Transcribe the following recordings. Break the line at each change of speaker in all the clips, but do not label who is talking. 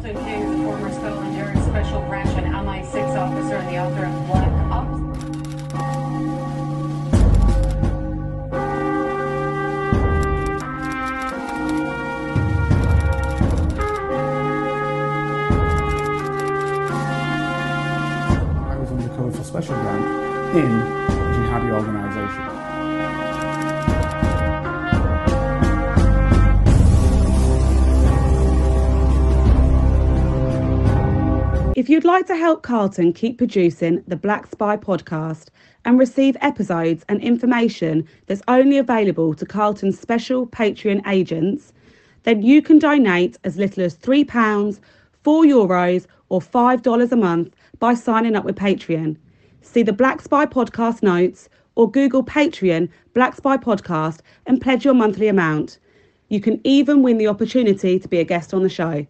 Carlton King is a former Scotland Yard Special Branch and MI6 officer and the author of Black Ops.
I was undercover for Special Branch in a jihadi organisation.
If you'd like to help Carlton keep producing the Black Spy podcast and receive episodes and information that's only available to Carlton's special Patreon agents, then you can donate as little as £3, €4 or $5 a month by signing up with Patreon. See the Black Spy podcast notes or Google Patreon Black Spy podcast and pledge your monthly amount. You can even win the opportunity to be a guest on the show.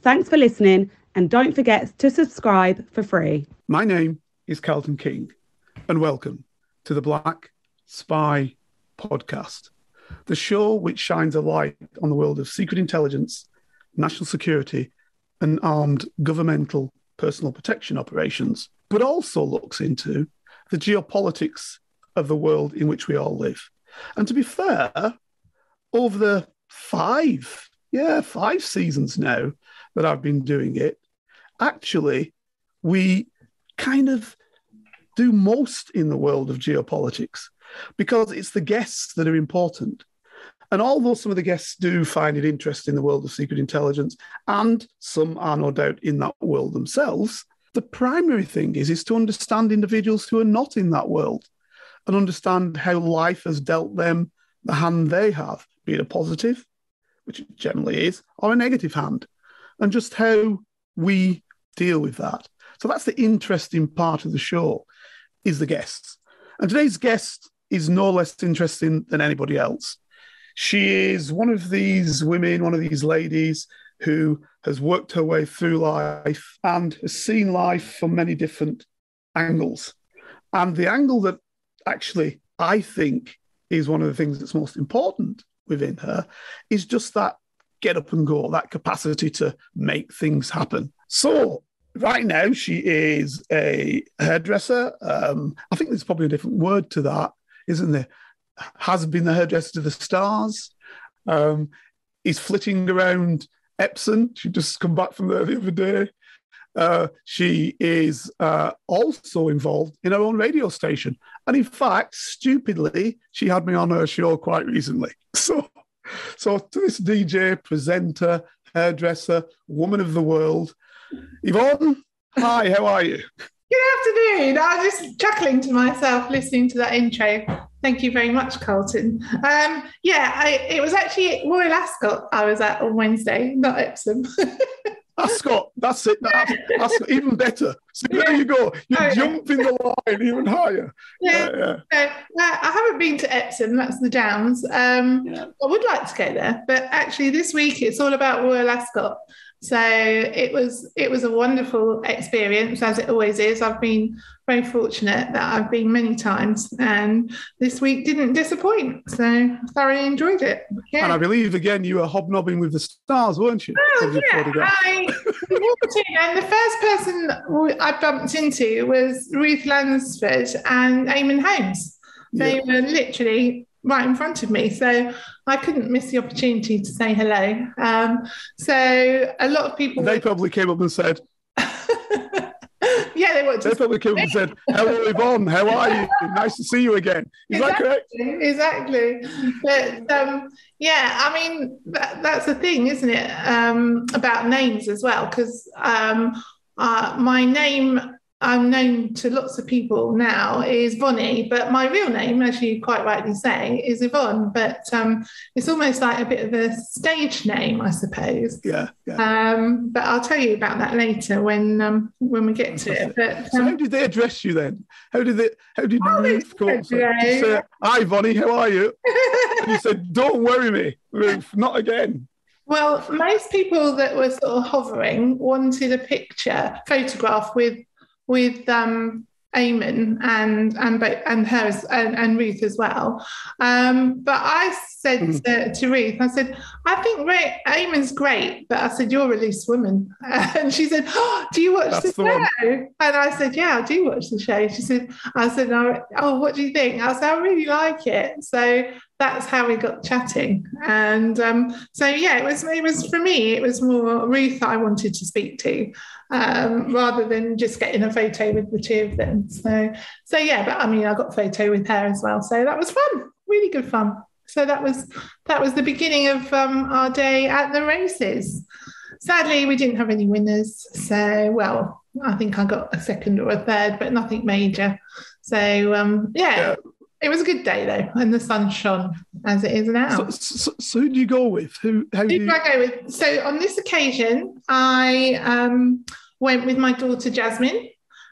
Thanks for listening. And don't forget to subscribe for free.
My name is Carlton King, and welcome to the Black Spy podcast, the show which shines a light on the world of secret intelligence, national security, and armed governmental personal protection operations, but also looks into the geopolitics of the world in which we all live. And to be fair, over the five seasons now that I've been doing it, actually, we kind of do most in the world of geopolitics because it's the guests that are important. And although some of the guests do find it interesting in the world of secret intelligence, and some are no doubt in that world themselves, the primary thing is to understand individuals who are not in that world and understand how life has dealt them the hand they have, be it a positive, which it generally is, or a negative hand, and just how we deal with that. So that's the interesting part of the show, is the guests. And today's guest is no less interesting than anybody else. She is one of these women, one of these ladies who has worked her way through life and has seen life from many different angles. And the angle that actually I think is one of the things that's most important within her is just that get up and go, that capacity to make things happen. So right now she is a hairdresser. I think there's probably a different word to that, isn't there? Has been the hairdresser to the stars. Is flitting around Epsom. She just come back from there the other day. She is also involved in her own radio station. And in fact, stupidly, she had me on her show quite recently. So to this DJ, presenter, hairdresser, woman of the world, Yvonne, hi, how are you?
Good afternoon. I was just chuckling to myself listening to that intro. Thank you very much, Carlton. It was actually Royal Ascot I was at on Wednesday, not Epsom.
Ascot, that's it. That's even better. So there you go. You're jumping the line even higher.
I haven't been to Epsom. That's the Downs. I would like to go there, but actually this week it's all about Royal Ascot. So it was a wonderful experience, as it always is. I've been very fortunate that I've been many times, and this week didn't disappoint. So I thoroughly enjoyed it. Yeah.
And I believe, again, you were hobnobbing with the stars, weren't you?
Oh, yeah. I walked in, and the first person I bumped into was Ruth Lansford and Eamon Holmes. They were literally right in front of me, so I couldn't miss the opportunity to say hello. So a lot of people...
They probably came up and said...
Yeah,
they probably came up and said, hello, Yvonne, how are you? Nice to see you again. Is that correct?
Exactly. But, I mean, that's the thing, isn't it, about names as well, because my name... I'm known to lots of people now is Vonnie, but my real name, as you quite rightly say, is Yvonne. But it's almost like a bit of a stage name, I suppose.
Yeah.
But I'll tell you about that later when we get to it. But,
so how did they address you then? How did Ruth come up? Say, hi, Vonnie, how are you? And you said, don't worry me, Ruth, not again.
Well, most people that were sort of hovering wanted a photograph with Eamon and Ruth as well. But I said to Ruth, I said, I think Eamon's great, but I said, you're a loose woman. And she said, oh, do you watch the show? And I said, yeah, I do watch the show. She said, oh, what do you think? I said, I really like it. So that's how we got chatting. And so, yeah, it was for me, it was more Ruth I wanted to speak to, rather than just getting a photo with the two of them. So yeah, but I mean, I got a photo with her as well. So that was fun, really good fun. So that was the beginning of our day at the races. Sadly, we didn't have any winners. So, well, I think I got a second or a third, but nothing major. So, yeah. It was a good day though, and the sun shone as it is now.
So who do you go with? Who did
I go with? So on this occasion, I went with my daughter Jasmine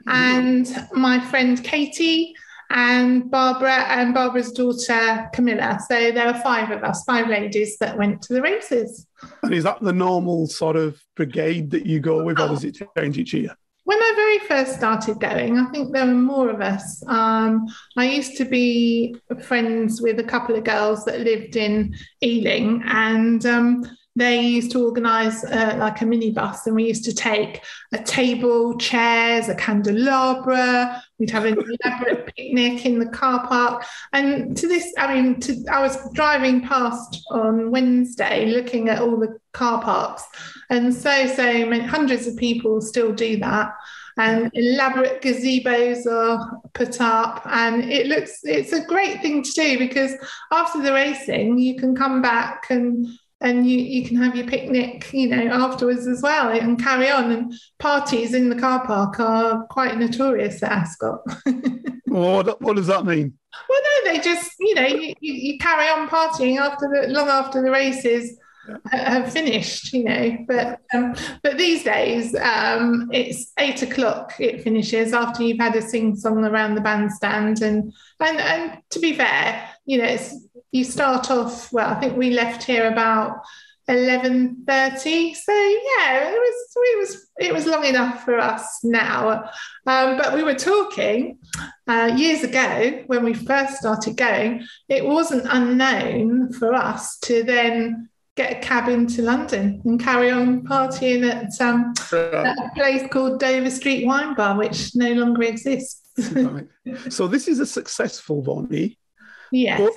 and my friend Katie and Barbara and Barbara's daughter Camilla. So there were 5 of us, 5 ladies that went to the races.
And is that the normal sort of brigade that you go with, or does it change each year?
When I very first started going, I think there were more of us. I used to be friends with a couple of girls that lived in Ealing, and they used to organise like a minibus, and we used to take a table, chairs, a candelabra. We'd have an elaborate picnic in the car park. And I was driving past on Wednesday looking at all the car parks, and so many, hundreds of people still do that. And elaborate gazebos are put up, and it's a great thing to do, because after the racing you can come back and you can have your picnic, afterwards as well, and carry on. And parties in the car park are quite notorious at Ascot.
What does that mean?
Well, no, they just, you carry on partying long after the races have finished, But these days, it's 8 o'clock. It finishes after you've had a sing-song around the bandstand, and to be fair, you start off. Well, I think we left here about 11:30. So yeah, it was long enough for us now. But we were talking years ago when we first started going. It wasn't unknown for us to then get a cab into London and carry on partying at a place called Dover Street Wine Bar, which no longer exists.
Right. So this is a successful Vonnie.
Yes.
But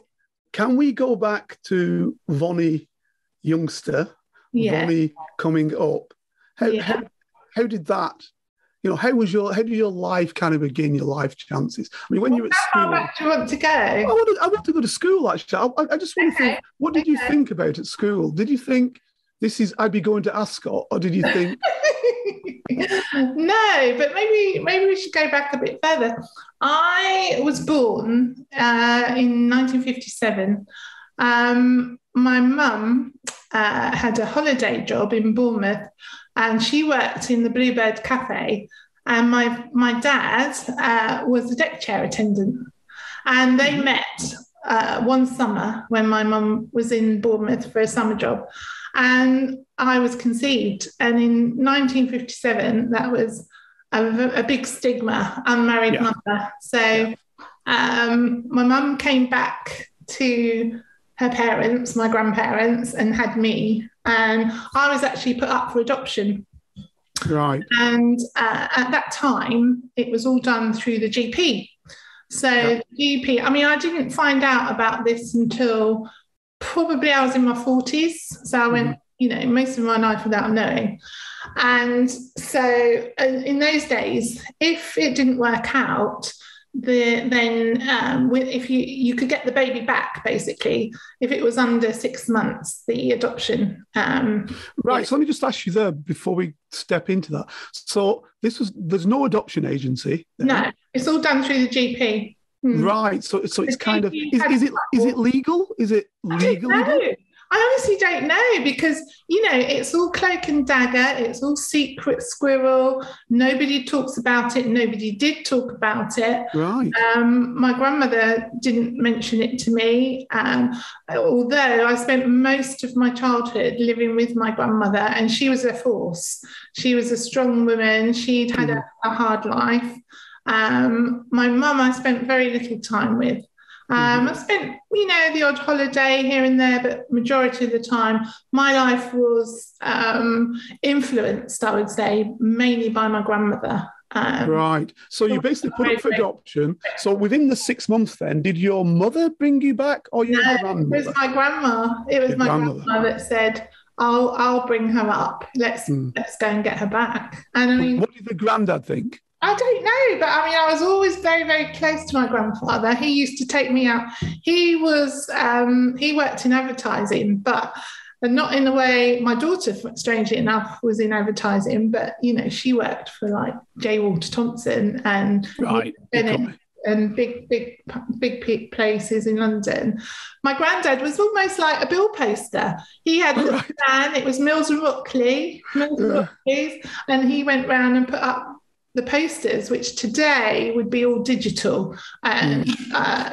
can we go back to Vonnie youngster, Vonnie coming up? How did that? How did your life kind of begin? Your life chances. I mean, when you were at school,
how back do you want to go?
I want to go to school. Actually, I just want to think. What did you think about at school? Did you think I'd be going to Ascot, or did you think?
No, but maybe we should go back a bit further. I was born in 1957. My mum had a holiday job in Bournemouth, and she worked in the Bluebird Cafe, and my dad was a deck chair attendant, and they met one summer when my mum was in Bournemouth for a summer job, and I was conceived. And in 1957, that was a big stigma, unmarried mother. So my mum came back to her parents, my grandparents, and had me. And I was actually put up for adoption.
Right.
And at that time, it was all done through the GP. So the GP, I didn't find out about this until probably I was in my 40s. So I went, most of my life without knowing. And so in those days, if it didn't work out, if you could get the baby back, basically, if it was under 6 months, the adoption.
Right. So let me just ask you there before we step into that. So there's no adoption agency there.
No, it's all done through the GP.
Right. So it's kind of is it legal? Is it legally?
I honestly don't know, because, it's all cloak and dagger. It's all secret squirrel. Nobody talks about it. Nobody did talk about it.
Right.
My grandmother didn't mention it to me, although I spent most of my childhood living with my grandmother, and she was a force. She was a strong woman. She'd had a hard life. My mum I spent very little time with. I spent, the odd holiday here and there, but majority of the time, my life was influenced, I would say, mainly by my grandmother.
Right. So you basically put up for adoption. So within the 6 months then, did your mother bring you back or your grandmother?
It was my grandma. It was my grandma that said, I'll bring her up. Let's go and get her back. And I mean,
what did the granddad think?
I don't know, but I mean, I was always very, very close to my grandfather. He used to take me out. He worked in advertising, but not in the way my daughter, strangely enough, was in advertising. But, she worked for like J. Walter Thompson and Bennett and big places in London. My granddad was almost like a bill poster. He had a little van. It was Mills and Rockley's, and he went round and put up the posters, which today would be all digital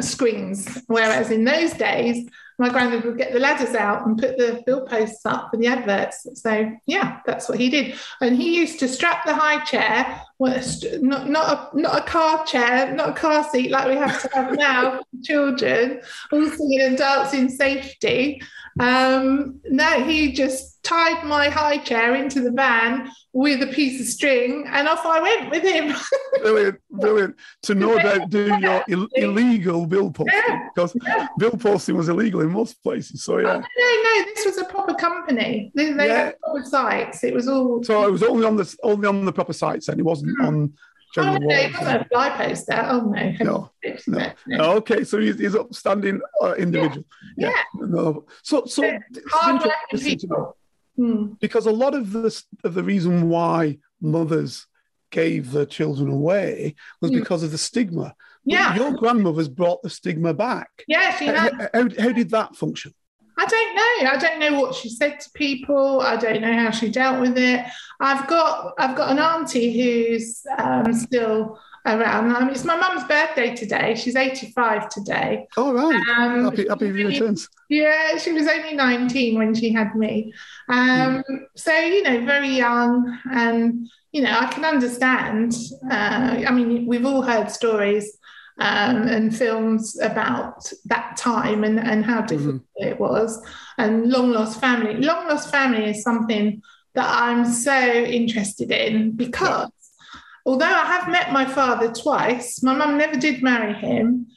screens, whereas in those days, my granddad would get the ladders out and put the bill posts up for the adverts. So, yeah, that's what he did. And he used to strap the high chair, not a car chair, not a car seat like we have to have now for children, all singing and dancing safety. No, he just tied my high chair into the van with a piece of string, and off I went with him. Brilliant.
To no doubt do your illegal bill posting, because bill posting was illegal in most places. So yeah.
No, this was a proper company. They had proper sites. It was all.
So it was only on the proper sites, and it wasn't on general walls.
It wasn't a fly poster. Oh no.
Okay, so he's upstanding individual. Yeah. No. So
hard-working people.
Because a lot of the reason why mothers gave their children away was because of the stigma.
Yeah.
But your grandmother's brought the stigma back.
Yeah, she has.
How did that function?
I don't know. I don't know what she said to people. I don't know how she dealt with it. I've got an auntie who's still around. It's my mum's birthday today. She's 85 today.
Oh, right. Happy returns.
Yeah, she was only 19 when she had me. So, very young. And, I can understand. We've all heard stories and films about that time and how difficult it was. And long lost family. Long lost family is something that I'm so interested in because although I have met my father twice, my mum never did marry him.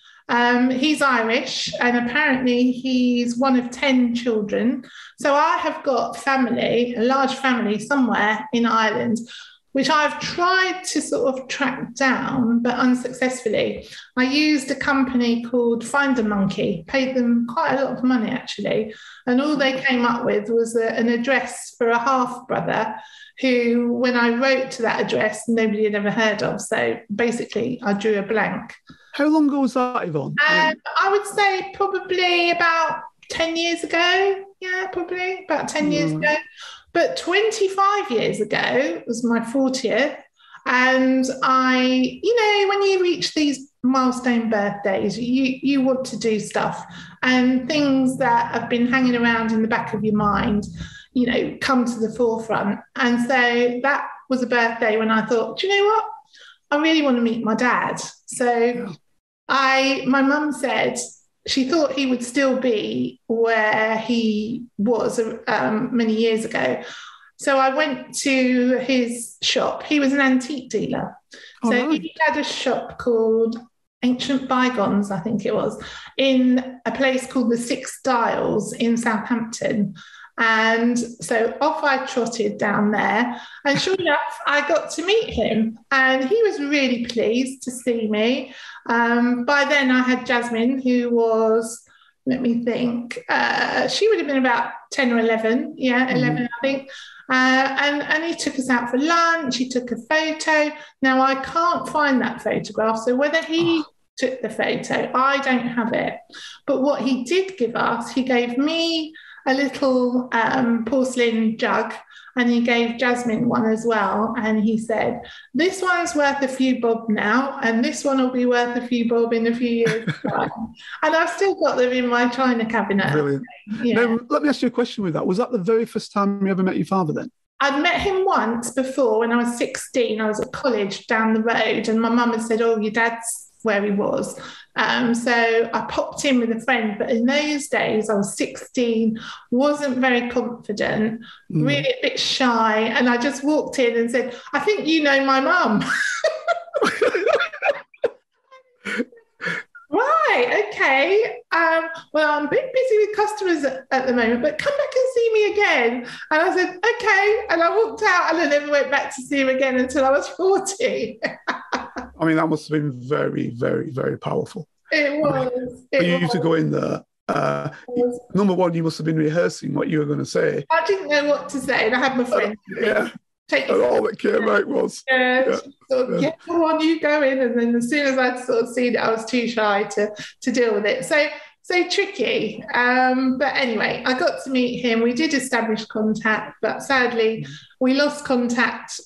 He's Irish, and apparently he's one of 10 children. So I have got family, a large family somewhere in Ireland, which I've tried to sort of track down, but unsuccessfully. I used a company called Find a Monkey, paid them quite a lot of money, actually. And all they came up with was an address for a half-brother who, when I wrote to that address, nobody had ever heard of. So basically, I drew a blank.
How long ago was that, Yvonne?
I would say probably about 10 years ago. Yeah, probably about 10 years ago. But 25 years ago was my 40th. And when you reach these milestone birthdays, you want to do stuff. And things that have been hanging around in the back of your mind, come to the forefront. And so that was a birthday when I thought, do you know what? I really want to meet my dad. So my mum said she thought he would still be where he was many years ago. So I went to his shop. He was an antique dealer. He had a shop called Ancient Bygones, I think it was, in a place called the Six Dials in Southampton. And so off I trotted down there, and sure enough, I got to meet him, and he was really pleased to see me. By then I had Jasmine, who was, let me think, she would have been about 10 or 11, 11, I think. And he took us out for lunch, he took a photo. Now, I can't find that photograph, so whether he took the photo, I don't have it. But what he did give us, he gave me a little porcelain jug, and he gave Jasmine one as well. And he said, this one's worth a few bob now, and this one will be worth a few bob in a few years' time. And I've still got them in my china cabinet.
Brilliant. Yeah. Now, let me ask you a question with that. Was that the very first time you ever met your father then?
I'd met him once before when I was 16. I was at college down the road, and my mum had said, "Oh, your dad's where he was." So I popped in with a friend, but in those days I was 16, wasn't very confident, really a bit shy, and I just walked in and said, "I think you know my mum." Right, okay. Well, I'm a bit busy with customers at the moment, but come back and see me again. And I said, okay. And I walked out, and I never went back to see him again until I was 40.
I mean, that must have been very, very, very powerful.
It was.
For you to go in there. Number one, you must have been rehearsing what you were going to say.
I didn't know what to say, and I had my friend.
And all that came out was,
come on, you go in. And then as soon as I'd sort of seen it, I was too shy to deal with it. So tricky. But anyway, I got to meet him. We did establish contact, but sadly, we lost contact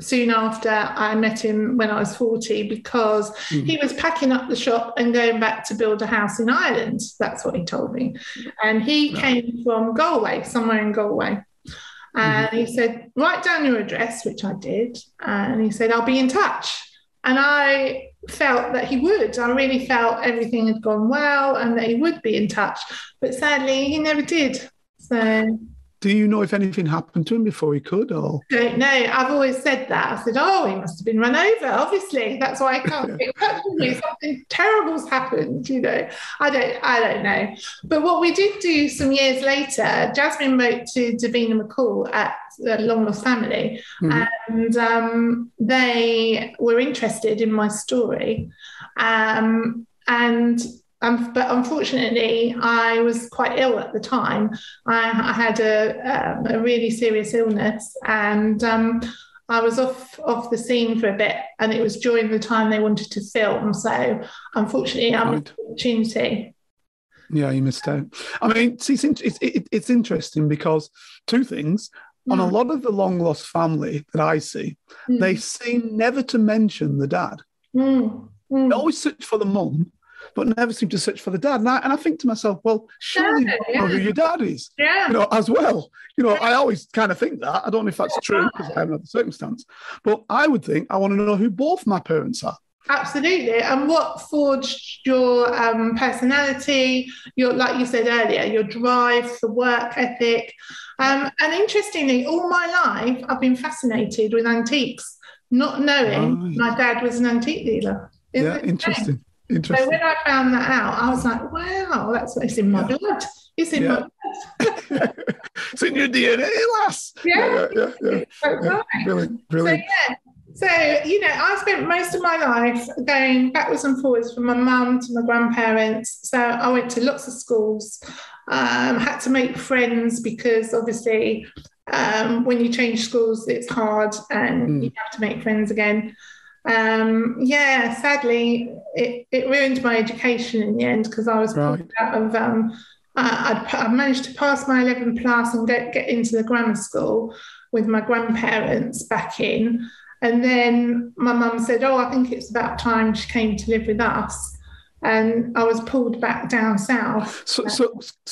soon after I met him when I was 40, because he was packing up the shop and going back to build a house in Ireland. That's what he told me. And he came from Galway, somewhere in Galway. And he said, write down your address, which I did. And he said, I'll be in touch. And I felt that he would. I really felt everything had gone well and that he would be in touch. But sadly, he never did. So...
Do you know if anything happened to him before he could? Or
don't know. I've always said that. I said, oh, he must have been run over. Obviously, that's why I can't get in touch with me. Something terrible's happened, you know. I don't know. But what we did do some years later, Jasmine wrote to Davina McCall at Long Lost Family, and they were interested in my story. But unfortunately, I was quite ill at the time. I had a really serious illness, and I was off the scene for a bit, and it was during the time they wanted to film. So unfortunately, I missed the opportunity.
Yeah, you missed out. I mean, it's interesting because two things. On a lot of the long lost family that I see, they seem never to mention the dad. They always search for the mum, but never seem to search for the dad. And I think to myself, well, surely you know who your dad is, you know, as well. You know, I always kind of think that. I don't know if that's true because I haven't had the circumstance, but I would think I want to know who both my parents are.
Absolutely. And what forged your personality, your, like you said earlier, your drive, the work ethic. And interestingly, all my life, I've been fascinated with antiques, not knowing my dad was an antique dealer.
Interesting.
So when I found that out, I was like, wow, it's in my blood. It's in my blood.
It's in your DNA, lass.
Yeah.
Right. Brilliant.
So, you know, I spent most of my life going backwards and forwards from my mum to my grandparents. So I went to lots of schools, had to make friends because obviously when you change schools, it's hard and you have to make friends again. Sadly, it ruined my education in the end because I was pulled out of, I managed to pass my 11 plus and get into the grammar school with my grandparents back in. And then my mum said, oh, I think it's about time she came to live with us. And I was pulled back down south.
So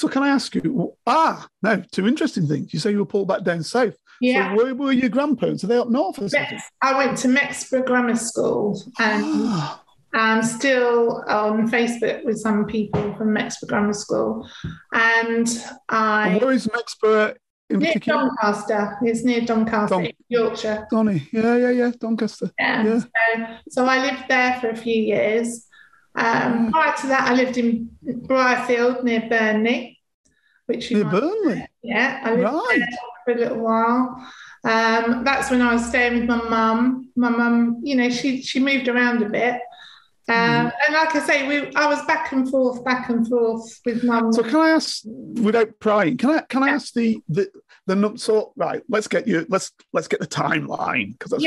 can I ask you, now, two interesting things. You say you were pulled back down south.
Yeah.
So where were your grandparents? Are they up north or something?
I went to Mexborough Grammar School, and I'm still on Facebook with some people from Mexborough Grammar School. And
where is Mexborough in
near
particular?
Doncaster. It's near Doncaster, Yorkshire.
Doncaster.
Yeah. So I lived there for a few years. Prior to that, I lived in Briarfield near Burnley,
Burnley.
Yeah, I lived there for a little while. That's when I was staying with my mum. My mum, you know, she moved around a bit. And like I say, I was back and forth with mum.
So can I ask, without prying, can I ask the so right? Let's get the timeline because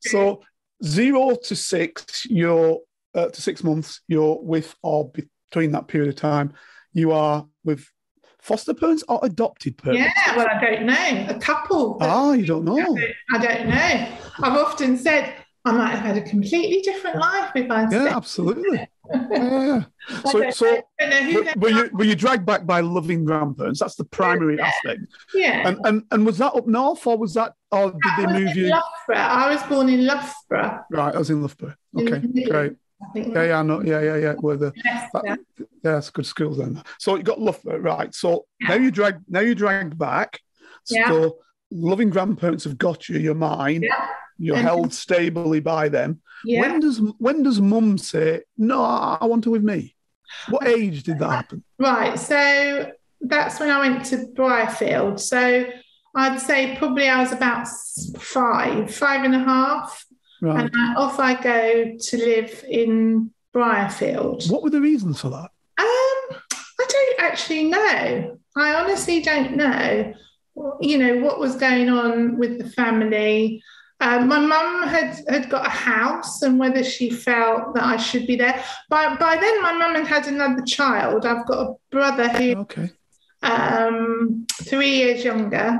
so 0 to 6, you're to 6 months. You're with or between that period of time, you are with foster parents or adopted parents?
Yeah, well, I don't know. A couple.
You don't know.
I don't know. I've often said I might have had a completely different life if I stayed.
Yeah, absolutely. Yeah.
I don't know who they
Were you dragged back by loving grandparents? That's the primary aspect.
Yeah.
And was that up north, or did they move you?
Loughborough. I was born in Loughborough.
Right, I was in Loughborough.
In
Okay,
the Midlands,
great.
I think.
Yeah, I know. Yeah. Where the
Leicester.
that's a good school then. So you got Loughborough, right? So
Yeah.
now you're dragged back.
Yeah.
So loving grandparents have got you. You're mine.
Yeah.
You're held stably by them.
Yeah.
When does mum say no? I want her with me. What age did that happen?
Right. So that's when I went to Briarfield. So I'd say probably I was about 5.5.
Right.
And off I go to live in Briarfield.
What were the reasons for that?
I don't actually know. I honestly don't know. What was going on with the family. My mum had got a house, and whether she felt that I should be there. By then, my mum had another child. I've got a brother who 3 years younger.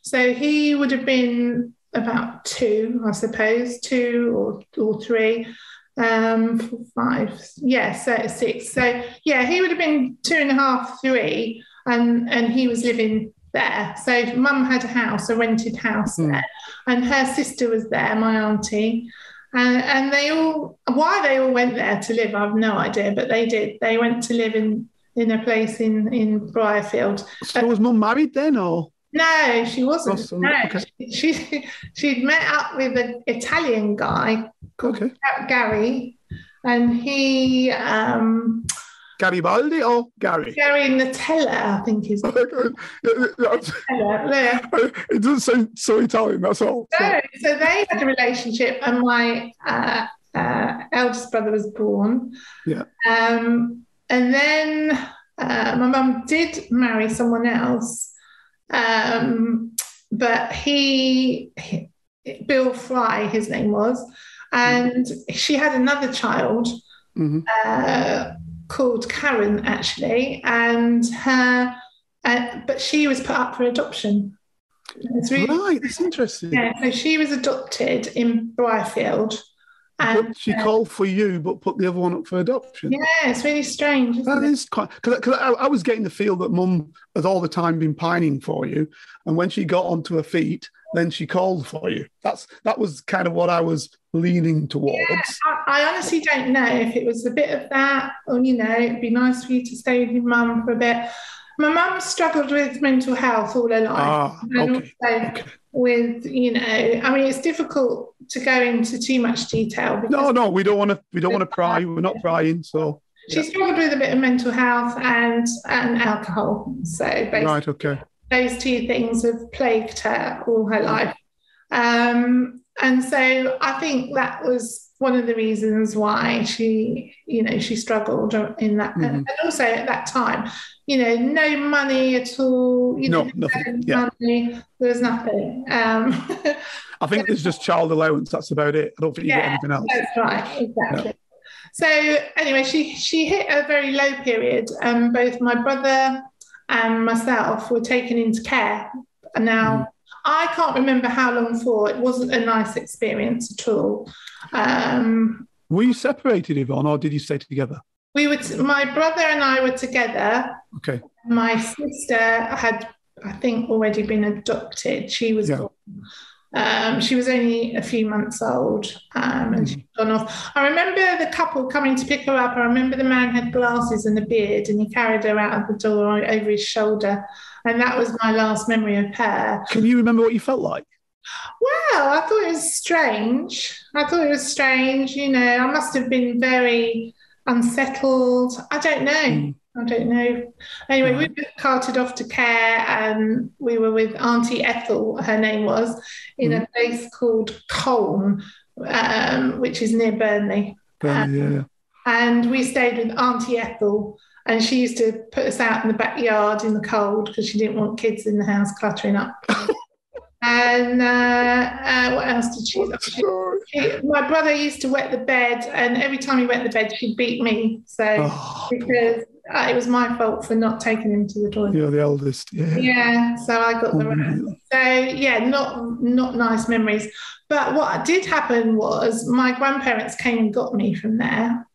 So he would have been about 2, I suppose, 2 or 3, 4, 5. Yeah, so 6. So yeah, he would have been 2.5, 3, and he was living there. So mum had a house, a rented house there, and her sister was there, my auntie, and why they all went there to live, I've no idea, but they did. They went to live in a place in Briarfield.
So was mum married then, or?
No, she wasn't.
Awesome.
No,
Okay.
she'd met up with an Italian guy called Gary, and he
Garibaldi or Gary?
Gary Nutella, I think his name. Yeah.
It doesn't sound so Italian, that's all.
No, so they had a relationship, and my eldest brother was born.
Yeah.
And then my mum did marry someone else, but Bill Fry, his name was, and she had another child. Called Karen, actually, and but she was put up for adoption. It's really,
right, that's interesting.
Yeah, so she was adopted in Briarfield. And
she called for you, but put the other one up for adoption.
Yeah, it's really strange.
That is quite, because I was getting the feel that mum had all the time been pining for you, and when she got onto her feet, then she called for you. That was kind of what I was leaning towards.
Yeah, I honestly don't know if it was a bit of that, or it'd be nice for you to stay with your mum for a bit. My mum struggled with mental health all her life, and also with it's difficult to go into too much detail.
No, we don't want to pry. We're not prying. So
she struggled with a bit of mental health and alcohol. So basically, those two things have plagued her all her life. And so I think that was one of the reasons why she struggled in that. And also at that time, no money at all.
Nothing. Yeah.
Money, there was nothing.
I think there's just child allowance. That's about it. I don't think you get anything else.
That's right, exactly. No. So anyway, she hit a very low period. Both my brother and myself were taken into care. And now I can't remember how long for. It wasn't a nice experience at all.
Were you separated, Yvonne, or did you stay together?
My brother and I were together.
Okay.
My sister had, I think, already been adopted. She was born. She was only a few months old, and she'd gone off. I remember the couple coming to pick her up. I remember the man had glasses and a beard, and he carried her out of the door over his shoulder. And that was my last memory of her.
Can you remember what you felt like?
Well, I thought it was strange. I must have been very unsettled. I don't know. Anyway, we were carted off to care, and we were with Auntie Ethel, her name was, in a place called Colne, which is near Burnley. And we stayed with Auntie Ethel, and she used to put us out in the backyard in the cold because she didn't want kids in the house cluttering up. And what else did she do? My brother used to wet the bed, and every time he wet the bed, she'd beat me. So because it was my fault for not taking him to the toilet.
You're the eldest.
Yeah, so I got the rest. So yeah, not nice memories. But what did happen was my grandparents came and got me from there.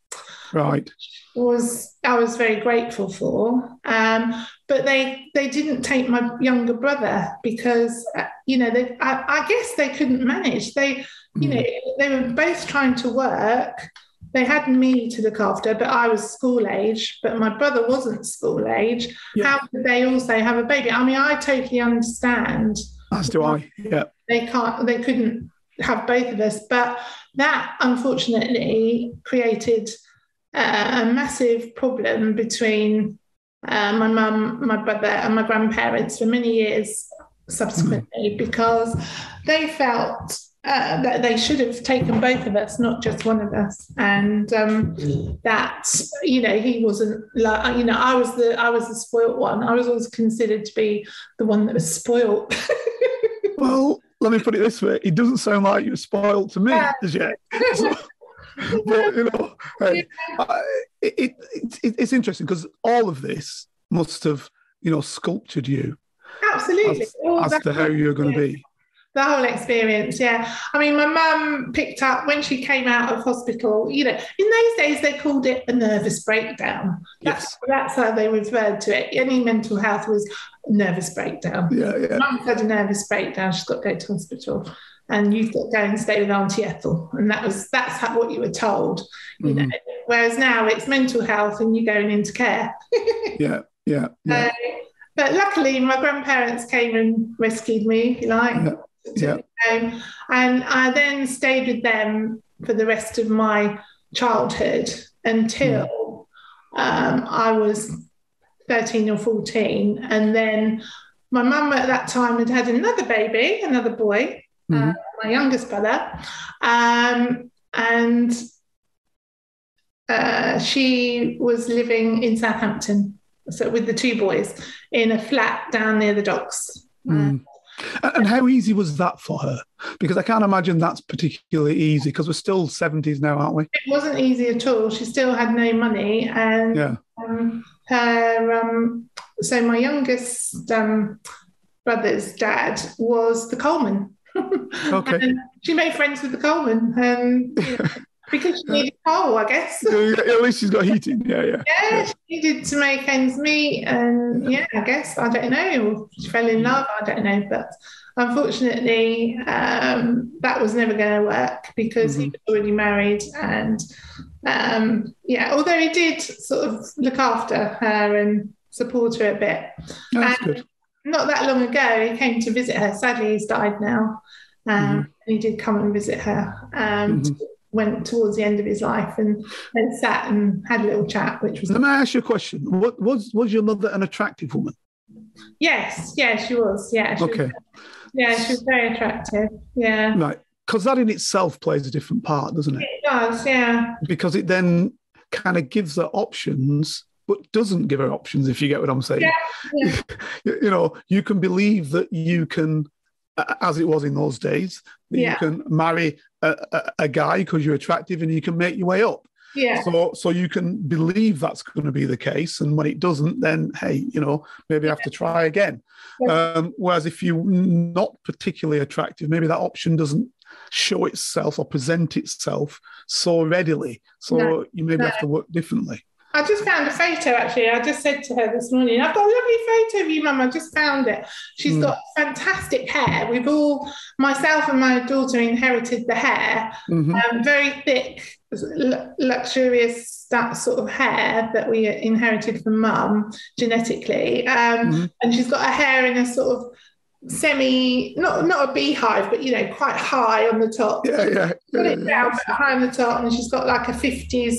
Right.
I was very grateful for. But they didn't take my younger brother because, I guess they couldn't manage. They were both trying to work. They had me to look after, but I was school age, but my brother wasn't school age.
Yeah.
How could they also have a baby? I mean, I totally understand.
As do I. Yeah.
They couldn't have both of us, but that unfortunately created a massive problem between my mum, my brother, and my grandparents for many years subsequently, because they felt that they should have taken both of us, not just one of us, and that he wasn't like, I was the spoilt one. I was always considered to be the one that was spoilt.
Well, let me put it this way: it doesn't sound like you were spoiled to me as yet. So, but hey, it's interesting because all of this must have sculptured you.
Absolutely,
as to how you're going to be.
The whole experience, yeah. I mean, my mum picked up when she came out of hospital, in those days they called it a nervous breakdown. That's how they referred to it. Any mental health was nervous breakdown.
Yeah.
Mum's had a nervous breakdown, she's got to go to hospital. And you've got to go and stay with Auntie Ethel. And that's what you were told. You know. Whereas now it's mental health and you're going into care.
Yeah.
But luckily my grandparents came and rescued me, if you like.
Yeah.
And I then stayed with them for the rest of my childhood until I was 13 or 14. And then my mum at that time had another baby, another boy, my youngest brother. And she was living in Southampton, so with the two boys, in a flat down near the docks.
And how easy was that for her? Because I can't imagine that's particularly easy, because we're still 70s now, aren't we?
It wasn't easy at all. She still had no money. And so my youngest brother's dad was the coalman.
Okay.
And she made friends with the coalman. Because she needed coal, I guess.
At least she's got heating. Yeah,
she needed to make ends meet, and I guess, I don't know, she fell in love, I don't know, but unfortunately that was never going to work because he was already married, and although he did sort of look after her and support her a bit.
That's good.
Not that long ago he came to visit her. Sadly he's died now. He did come and visit her. Went towards the end of his life and then sat and had a little chat, which was...
Let me ask you a question. Was your mother an attractive woman?
Yes, she was. Yeah, she was very attractive. Yeah.
Right, because that in itself plays a different part, doesn't it?
It does, yeah.
Because it then kind of gives her options, but doesn't give her options, if you get what I'm saying.
Yeah.
You can believe that you can, as it was in those days, that you can marry a guy because you're attractive and you can make your way up.
Yeah.
So you can believe that's going to be the case, and when it doesn't, then hey, maybe I have to try again. Whereas if you're not particularly attractive, maybe that option doesn't show itself or present itself so readily. So you maybe have to work differently.
I just found a photo, actually. I just said to her this morning, I've got a lovely photo of you, Mum. I just found it. She's got fantastic hair. Myself and my daughter inherited the hair. Very thick, luxurious, that sort of hair that we inherited from Mum genetically. And she's got her hair in a sort of not a beehive, but quite high on the top. Got it down, but high on the top, and she's got like a 50s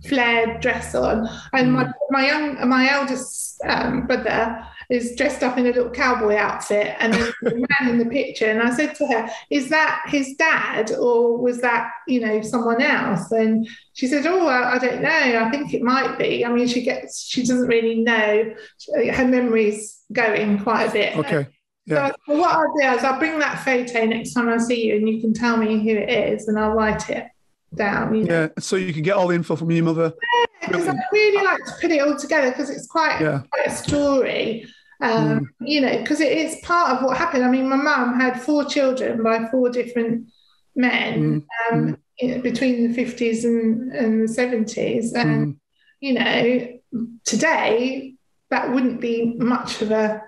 flared dress on. And my eldest brother is dressed up in a little cowboy outfit, and there's a man in the picture. And I said to her, "Is that his dad, or was that someone else?" And she said, "Oh, I don't know. I think it might be." I mean, she doesn't really know. Her memory's going quite a bit.
Okay. Yeah.
So what I'll do is I'll bring that photo next time I see you, and you can tell me who it is, and I'll write it down.
Yeah, so you can get all the info from your mother.
Yeah, because I really like to put it all together, because it's quite a story. Because it is part of what happened. I mean, my mum had 4 children by 4 different men. between the 50s and the 70s. And, you know, today that wouldn't be much of a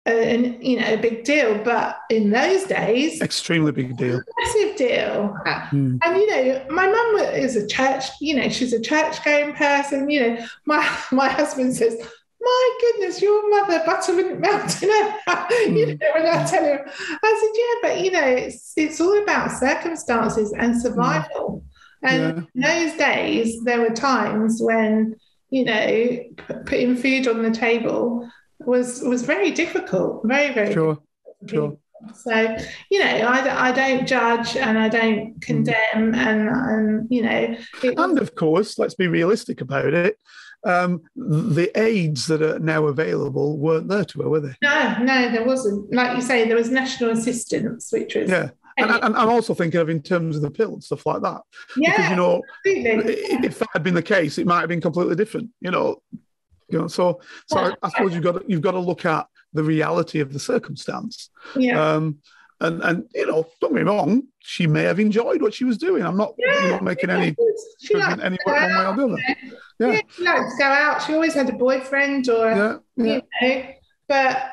big deal. But in those days,
extremely big deal.
Massive deal. And, you know, my mum is a church, you know, she's a church-going person. You know, my husband says, my goodness, your mother, butter wouldn't melt in her. You know, when I tell him, I said, yeah, but, you know, it's all about circumstances and survival. And in those days, there were times when, you know, putting food on the table was very difficult, very, very difficult.
Sure.
So, you know, I don't judge and I don't condemn and you know.
And of course, let's be realistic about it. The aids that are now available weren't there to her, were they?
No, there wasn't. Like you say, there was national assistance, which was...
Yeah. And I'm also thinking of in terms of the pill and stuff like that.
Yeah,
because, you know,
absolutely.
If that had been the case, it might have been completely different, you know. So I suppose you've got to look at the reality of the circumstance.
Yeah.
And you know, don't get me wrong, she may have enjoyed what she was doing. I'm not making any one way or the other. Yeah,
she liked to go out. She always had a boyfriend or you know, but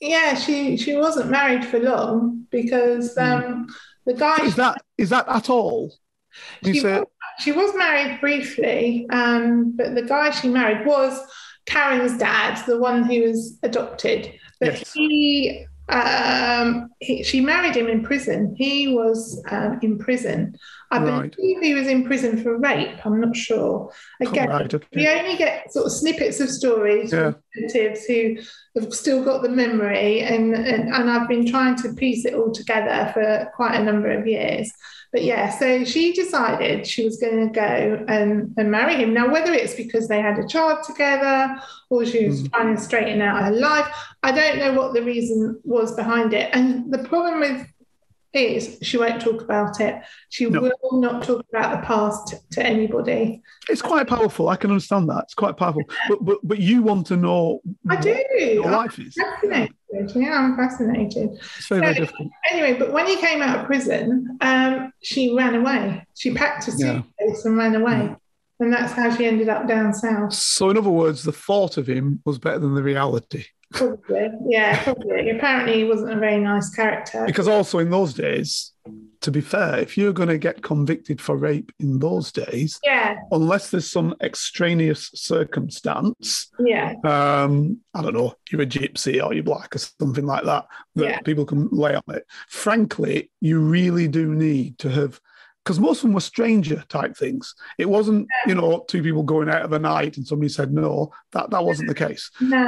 yeah, she wasn't married for long because the guy... Is that
at all?
She was married briefly, but the guy she married was Karen's dad, the one who was adopted. But she married him in prison. He was in prison. I believe he was in prison for rape. I'm not sure. Again, you only get sort of snippets of stories from relatives who have still got the memory, and I've been trying to piece it all together for quite a number of years. But yeah, so she decided she was going to go and marry him. Now, whether it's because they had a child together or she was trying to straighten out her life, I don't know what the reason was behind it. And the problem with is she won't talk about it. She will not talk about the past to anybody.
It's quite powerful. I can understand that. It's quite powerful. But you want to know what your life is.
Fascinated. Yeah, I'm fascinated.
It's very difficult.
Anyway, but when he came out of prison, she ran away. She packed her suitcase and ran away. And that's how she ended up down south.
So in other words, the thought of him was better than the reality.
Probably, yeah, probably. Apparently he wasn't a very nice character.
Because also in those days, to be fair, if you're going to get convicted for rape in those days, unless there's some extraneous circumstance, I don't know, you're a gypsy or you're black or something like that, people can lay on it. Frankly, you really do need to have... Because most of them were stranger type things. It wasn't, you know, two people going out of a night and somebody said no. That wasn't the case. No.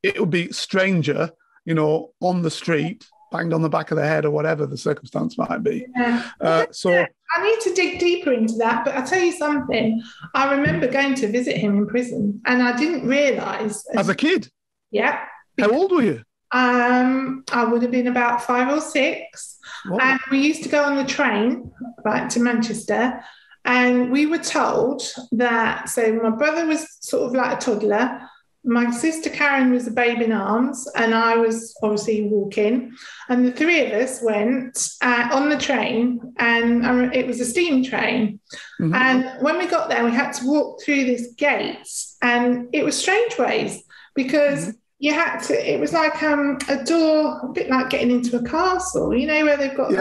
It would be stranger, you know, on the street, banged on the back of the head or whatever the circumstance might be.
Yeah. So I need to dig deeper into that. But I'll tell you something. I remember going to visit him in prison, and I didn't realise
as a kid.
Yeah.
How old were you?
I would have been about 5 or 6. Whoa. And we used to go on the train back to Manchester, and we were told that, so my brother was sort of like a toddler, my sister Karen was a babe in arms, and I was obviously walking, and the three of us went on the train, and it was a steam train. Mm-hmm. And when we got there, we had to walk through this gate, and it was strange ways because you had to, it was like a door, a bit like getting into a castle, you know, where they've got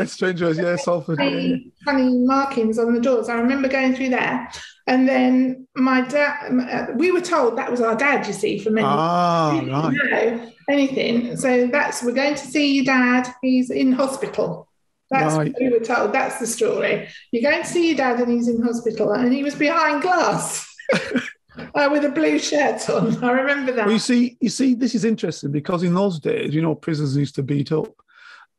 strange ways, Salford.
Funny markings on the doors. I remember going through there, and then my dad, we were told that was our dad, you see, for many years.
Right.
Didn't know anything. So we're going to see your dad, he's in hospital. That's what we were told. That's the story. You're going to see your dad and he's in hospital, and he was behind glass. With a blue shirt on. I remember that.
Well, you see, this is interesting because in those days, you know, prisoners used to beat up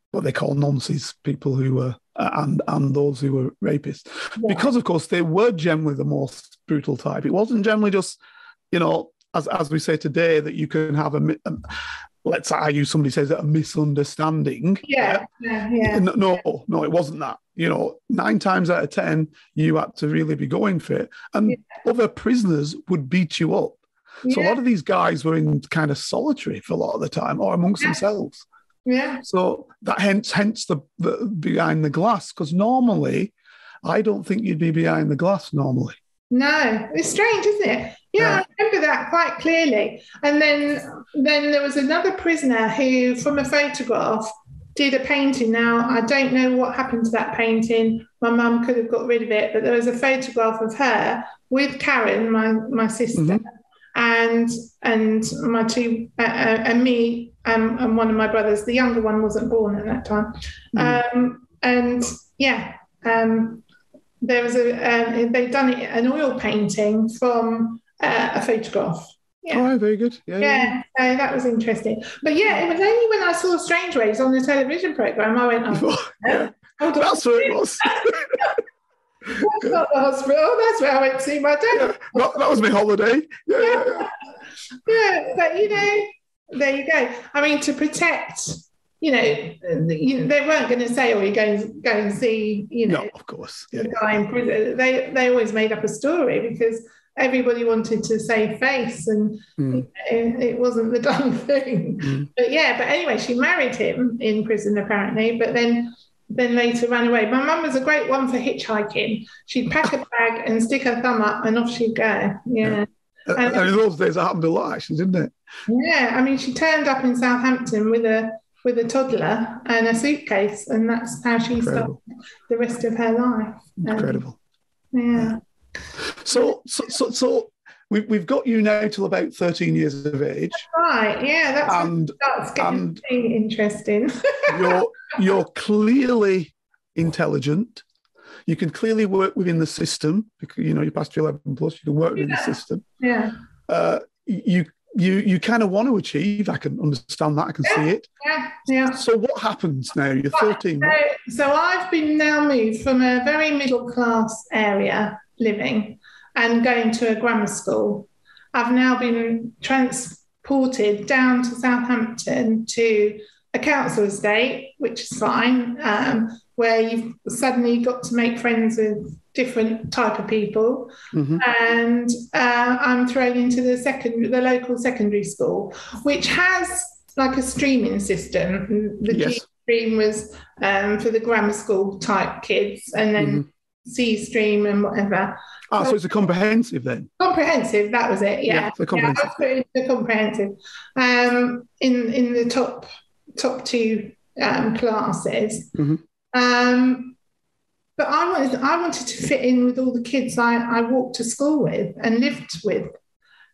what they call nonces, people who were, and those who were rapists. Yeah. Because, of course, they were generally the most brutal type. It wasn't generally just, you know, as we say today, that you can have let's argue somebody says a misunderstanding.
Yeah.
No, it wasn't that. You know, 9 times out of 10, you had to really be going for it. And other prisoners would beat you up. Yeah. So a lot of these guys were in kind of solitary for a lot of the time or amongst themselves.
Yeah.
So that hence the behind the glass, because normally, I don't think you'd be behind the glass normally.
No, it's strange, isn't it? Yeah, I remember that quite clearly. And then there was another prisoner who, from a photograph, did a painting. Now, I don't know what happened to that painting. My mum could have got rid of it, but there was a photograph of her with Karen, my sister, and my two, and me, and one of my brothers. The younger one wasn't born at that time. There was they'd done an oil painting from a photograph. Yeah.
Oh, very good. Yeah.
So that was interesting. But yeah, it was only when I saw Strange Ways on the television programme, I went, hold on.
That's what it was.
That's not the hospital. That's where I went to see my dad.
Yeah, that was my holiday. Yeah.
But, there you go. I mean, to protect... they weren't going to say, "Oh, you're going to and see,"
No, of course.
the guy in prison. They always made up a story because everybody wanted to save face, and it wasn't the done thing. But anyway, she married him in prison apparently, but then later ran away. My mum was a great one for hitchhiking. She'd pack a bag and stick her thumb up, and off she'd go. Yeah.
And in those days, that happened a lot, actually, didn't it?
Yeah, I mean, she turned up in Southampton with a toddler and a suitcase, and that's how she started the rest of her life.
Incredible.
Yeah.
So we've got you now till about 13 years of age.
That's right. Yeah, that's getting interesting.
you're clearly intelligent. You can clearly work within the system because you passed your 11 plus. You can work within the system.
Yeah.
You kind of want to achieve. I can understand that. I can see it.
Yeah.
So what happens now? You're 13.
So I've been now moved from a very middle class area living and going to a grammar school. I've now been transported down to Southampton to a council estate, which is fine, where you've suddenly got to make friends with different type of people, and I'm thrown into the local secondary school, which has like a streaming system. The G stream was for the grammar school type kids, and then C stream and whatever.
So it's a comprehensive then?
Comprehensive, that was it. Yeah,
the comprehensive.
I was put into comprehensive in the top two classes. But I wanted to fit in with all the kids I walked to school with and lived with.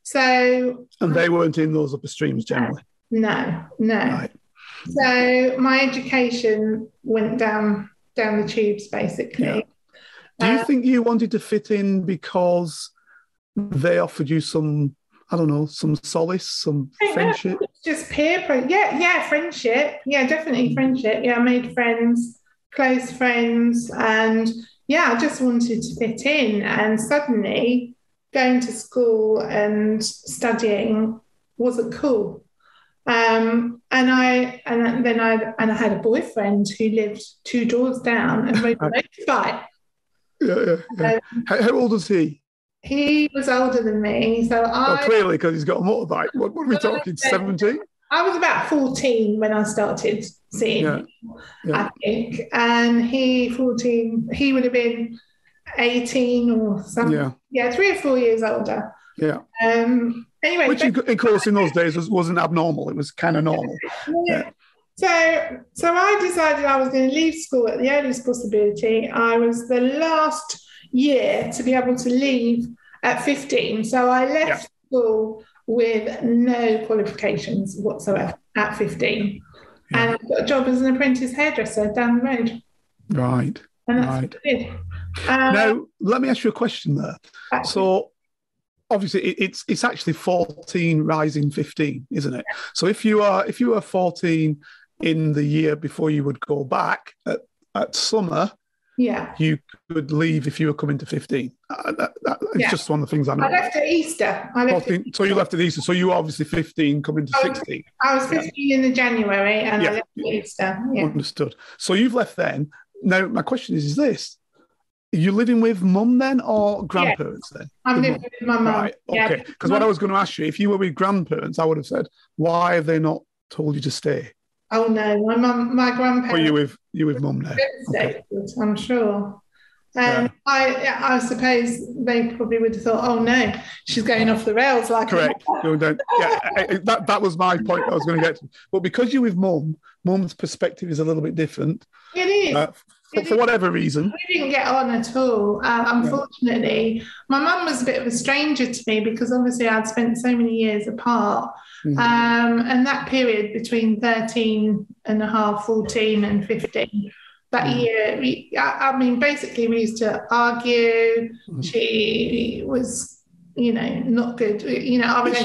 So
and they weren't in those upper streams generally.
No.
Right.
So my education went down the tubes basically.
Yeah. Do you think you wanted to fit in because they offered you some solace, some friendship?
Just peer pressure. Yeah, friendship. Yeah, definitely friendship. Yeah, I made friends. Close friends, and I just wanted to fit in, and suddenly going to school and studying wasn't cool. And I had a boyfriend who lived 2 doors down and rode a motorbike.
Yeah. How old was he?
He was older than me, so
clearly because he's got a motorbike. What are we talking? 17?
I was about 14 when I started seeing him, I think. And he would have been 18 or something. Yeah, 3 or 4 years older.
Yeah.
Anyway.
Which, of course, in those days wasn't abnormal. It was kind of normal.
Yeah. So I decided I was going to leave school at the earliest possibility. I was the last year to be able to leave at 15. So I left school with no qualifications whatsoever at 15. And I got a job as an apprentice hairdresser down the road.
Right.
And that's what I did.
Now, let me ask you a question there. So, obviously, it's actually 14 rising 15, isn't it? So, if you were 14 in the year before you would go back at summer, you could leave if you were coming to 15. It's just one of the things I know.
I left at Easter.
So you left at Easter. So you were obviously 15 coming to 16.
I was 15 in the January and I left at Easter. Yeah.
Understood. So you've left then. Now, my question is this. Are you living with mum then or grandparents then?
I'm living with my mum.
Right, okay. Because what I was going to ask you, if you were with grandparents, I would have said, why have they not told you to stay?
Oh no, my grandparents.
Or you with mum now?
Okay. I'm sure. And I suppose they probably would have thought, oh no, she's going off the rails. Like
correct. No, don't. Yeah, that was my point I was going to get to. But because you're with mum's perspective is a little bit different.
It is.
For whatever reason.
We didn't get on at all. Unfortunately, my mum was a bit of a stranger to me because obviously I'd spent so many years apart. And that period between 13 and a half, 14 and 15, that year, basically we used to argue. She was, not good.
Is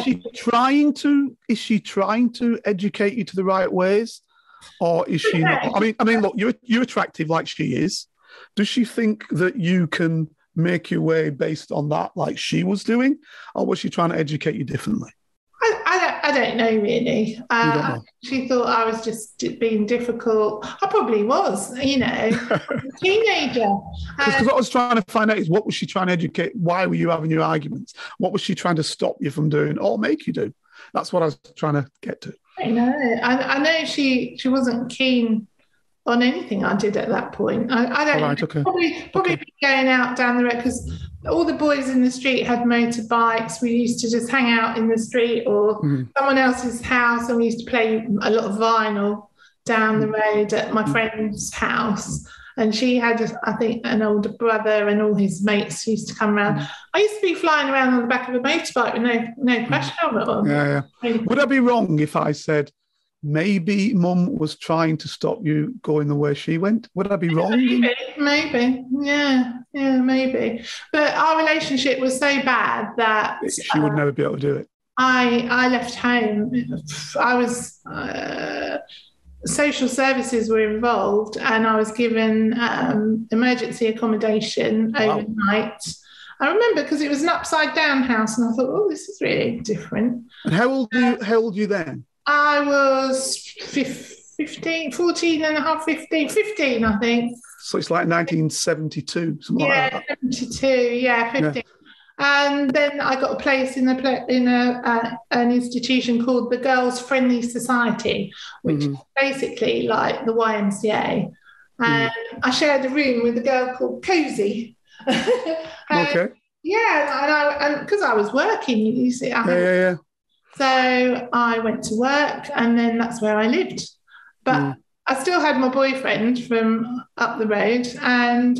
she trying to educate you to the right ways? Or is she not? I mean, look, you're attractive like she is. Does she think that you can make your way based on that, like she was doing, or was she trying to educate you differently?
I don't know really. She thought I was just being difficult. I probably was, a teenager.
Because what I was trying to find out is what was she trying to educate? Why were you having your arguments? What was she trying to stop you from doing or make you do? That's what I was trying to get to.
I know she wasn't keen on anything I did at that point. I don't know. Okay. Probably going out down the road because all the boys in the street had motorbikes. We used to just hang out in the street or someone else's house, and we used to play a lot of vinyl down the road at my friend's house. And she had, I think, an older brother, and all his mates used to come around. I used to be flying around on the back of a motorbike with no crash helmet on.
Yeah. Would I be wrong if I said maybe Mum was trying to stop you going the way she went? Would I be wrong?
Maybe. Yeah, maybe. But our relationship was so bad that
she would never be able to do it.
I left home. I was. Social services were involved, and I was given emergency accommodation overnight. I remember because it was an upside down house, and I thought, oh, this is really different.
And how old were you then?
I was 15, 14 and a half, 15, I think.
So it's like 1972, something like that.
72, 15. Yeah. And then I got a place in an institution called the Girls Friendly Society, which is basically like the YMCA. And I shared a room with a girl called Cozy.
Okay.
Yeah, and because I was working, you see. So I went to work, and then that's where I lived. But I still had my boyfriend from up the road, and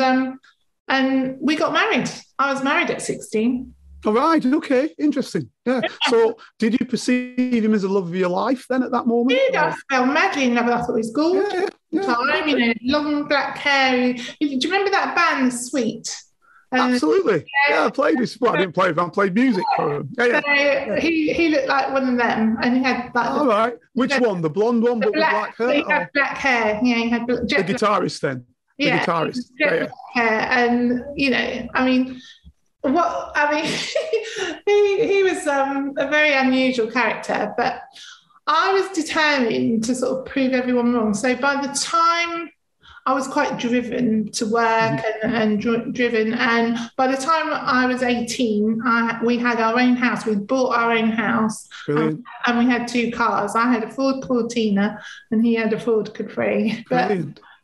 we got married. I was married at 16.
All right. Okay. Interesting. Yeah. So did you perceive him as the love of your life then at that moment?
I fell madly in love. I thought he was gorgeous. Long black hair. Do you remember that band, Sweet?
Absolutely. I played this. Well, I didn't play with him. I played music for him.
He looked like one of them, and he had like.
All right. Which one? The blonde one, but with black hair?
He had black hair. Yeah, he had
the guitarist then. The guitarist.
Hair, and he was a very unusual character, but I was determined to sort of prove everyone wrong. So by the time I was quite driven to work and driven, and by the time I was 18, we had our own house. We bought our own house, and we had two cars. I had a Ford Cortina, and he had a Ford Capri.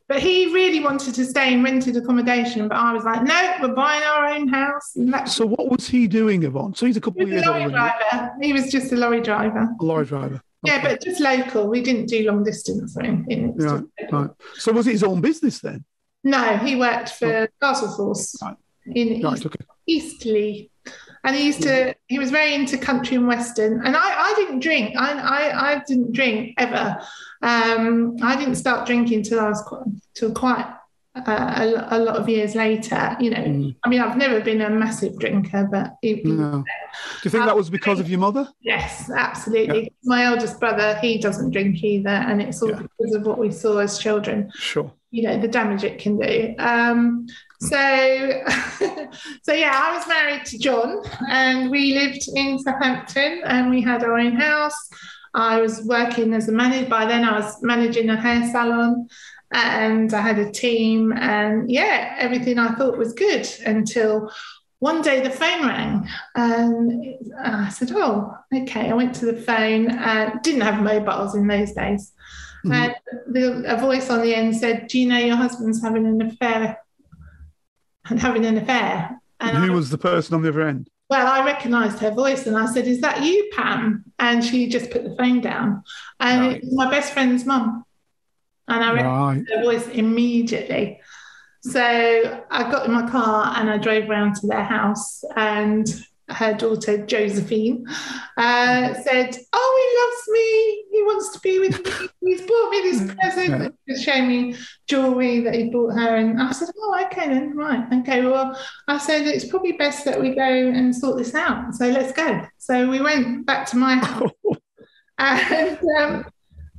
But he really wanted to stay in rented accommodation, but I was like, no, we're buying our own house.
So what was he doing, Yvonne? So he's a couple of years older.
He was just a lorry driver.
A lorry driver.
Okay. Yeah, but just local. We didn't do long distance or anything.
Right. So was it his own business then?
No, he worked for Castleforce in Eastleigh. And he was very into country and western. And I didn't drink. I didn't drink ever. I didn't start drinking till quite a lot of years later. I've never been a massive drinker, but no.
Do you think that was because of your mother?
Yes, absolutely. Yeah. My eldest brother, he doesn't drink either, and it's all because of what we saw as children.
Sure.
The damage it can do. So I was married to John, and we lived in Southampton, and we had our own house. I was working as a manager. By then I was managing a hair salon, and I had a team, and everything I thought was good until one day the phone rang, and I said, oh, okay. I went to the phone, and didn't have mobiles in those days. And a voice on the end said, do you know your husband's having an affair? and having an affair.
And who was the person on the other end?
Well, I recognised her voice and I said, "Is that you, Pam?" And she just put the phone down. And it was my best friend's mum. And I recognised her voice immediately. So I got in my car and I drove round to their house, and her daughter, Josephine, said, "Oh, he loves me. He wants to be with me. He's bought me this present." He was showing me jewellery that he bought her. And I said, "Oh, okay then, right. Okay, well," I said, "it's probably best that we go and sort this out. So let's go." So we went back to my house. And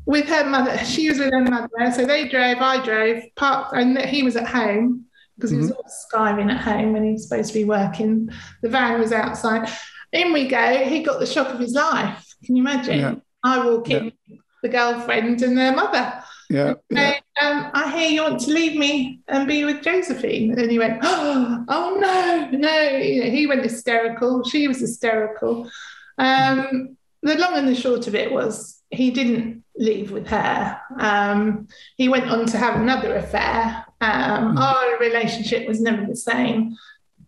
with her mother, she was with her mother. So they drove, I drove, parked, and he was at home, because he was always skiving at home when he was supposed to be working. The van was outside. In we go. He got the shock of his life. Can you imagine? Yeah. I walk in, the girlfriend and their mother.
Yeah.
I hear you want to leave me and be with Josephine. And he went, "Oh no." He went hysterical. She was hysterical. The long and the short of it was, he didn't leave with her. He went on to have another affair. Our relationship was never the same.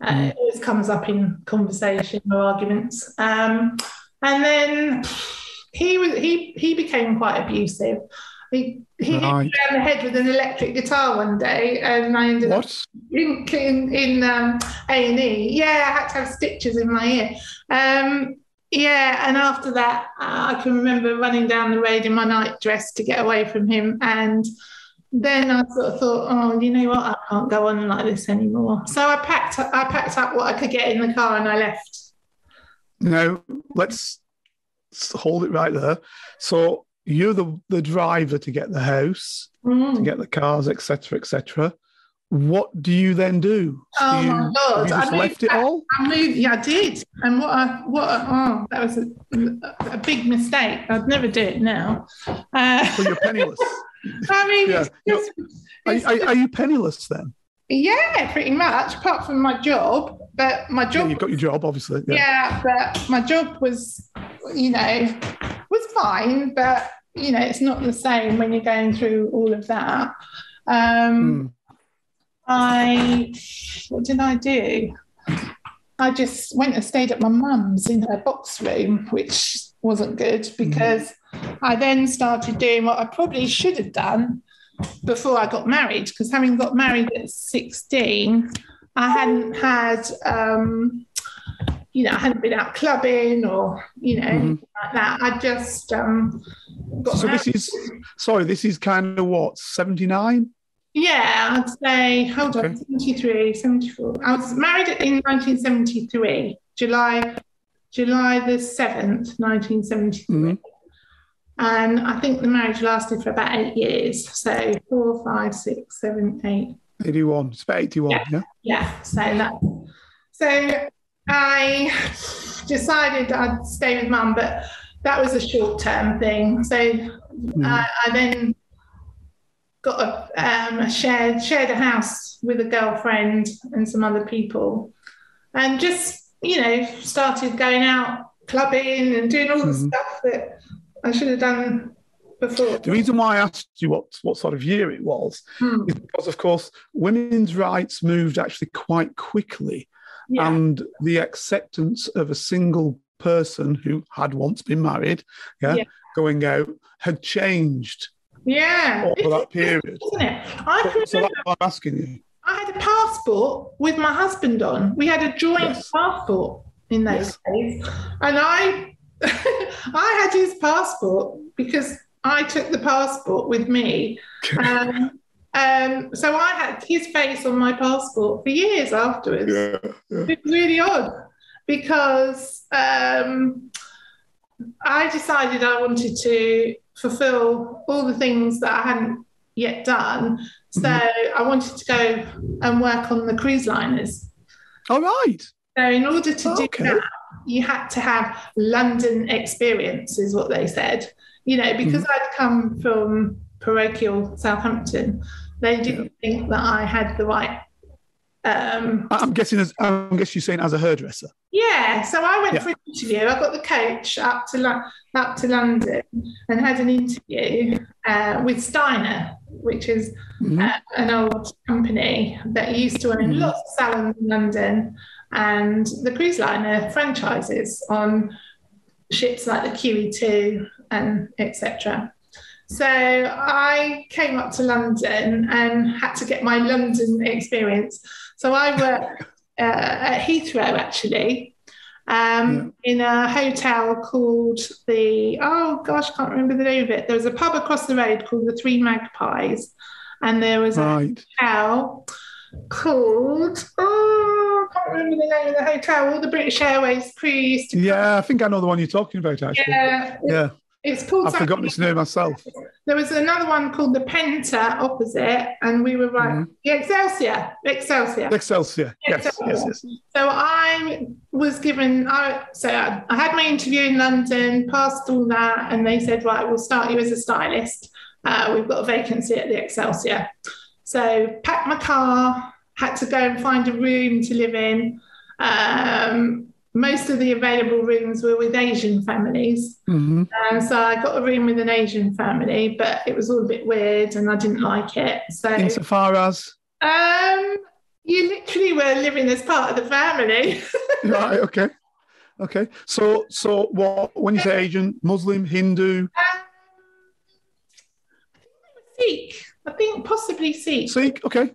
It always comes up in conversation or arguments. And then he became quite abusive. He hit me around the head with an electric guitar one day, and I ended up in A&E. Yeah, I had to have stitches in my ear. And after that, I can remember running down the road in my night dress to get away from him. And then I sort of thought, "Oh, you know what? I can't go on like this anymore." So I packed up what I could get in the car and I left.
Now, let's hold it right there. So you're the driver to get the house, to get the cars, etc., etc. What do you then do?
Oh my God!
You just left it all?
I moved. Yeah, I did. And that was a big mistake. I'd never do it now.
So you're penniless.
I mean,
are you penniless then?
Yeah, pretty much. Apart from my job, but my job.
Yeah, you've got your job, obviously.
Yeah, but my job was fine, but it's not the same when you're going through all of that. What did I do? I just went and stayed at my mum's in her box room, which wasn't good, because I then started doing what I probably should have done before I got married, because having got married at 16, I hadn't had, I hadn't been out clubbing or, like that. I just got
So
married.
this is kind of what, 79?
Yeah, I'd say, hold on, 73, 74. I was married in 1973, July the 7th, 1973. And I think the marriage lasted for about 8 years. So 4, 5, 6, 7, 8.
81. It's about 81, yeah?
Yeah. So I decided I'd stay with mum, but that was a short-term thing. So I then got shared a house with a girlfriend and some other people, and just started going out clubbing and doing all the stuff that I should have done before.
The reason why I asked you what sort of year it was is because, of course, women's rights moved actually quite quickly, and the acceptance of a single person who had once been married, going out, had changed.
Yeah,
for that period,
isn't it?
So that's why I'm asking you.
I had a passport with my husband on. We had a joint passport in those days, and I had his passport because I took the passport with me. So I had his face on my passport for years afterwards. It was really odd because I decided I wanted to fulfill all the things that I hadn't yet done. So I wanted to go and work on the cruise liners.
All right.
So in order to do that, you had to have London experience, is what they said. Because I'd come from parochial Southampton, they didn't think that I had the right.
I'm guessing you're saying as a hairdresser.
Yeah, so I went for an interview. I got the coach up to London and had an interview with Steiner, which is an old company that used to own lots of salons in London and the cruise liner franchises on ships like the QE2 and etc. So I came up to London and had to get my London experience. So I worked at Heathrow, actually, in a hotel called I can't remember the name of it. There was a pub across the road called the Three Magpies, and there was a hotel called, I can't remember the name of the hotel. All the British Airways crew used to come.
I think I know the one you're talking about, actually. Yeah.
It's called.
I've forgotten its name myself.
There was another one called the Penta opposite, and we were the Excelsior. Yes. So I was given. I had my interview in London, passed all that, and they said, right, we'll start you as a stylist. We've got a vacancy at the Excelsior. So packed my car, had to go and find a room to live in. Most of the available rooms were with Asian families. So I got a room with an Asian family, but it was all a bit weird and I didn't like it. So
insofar as?
You literally were living as part of the family.
Right, okay. So what, when you say Asian, Muslim, Hindu?
Sikh. I think possibly Sikh.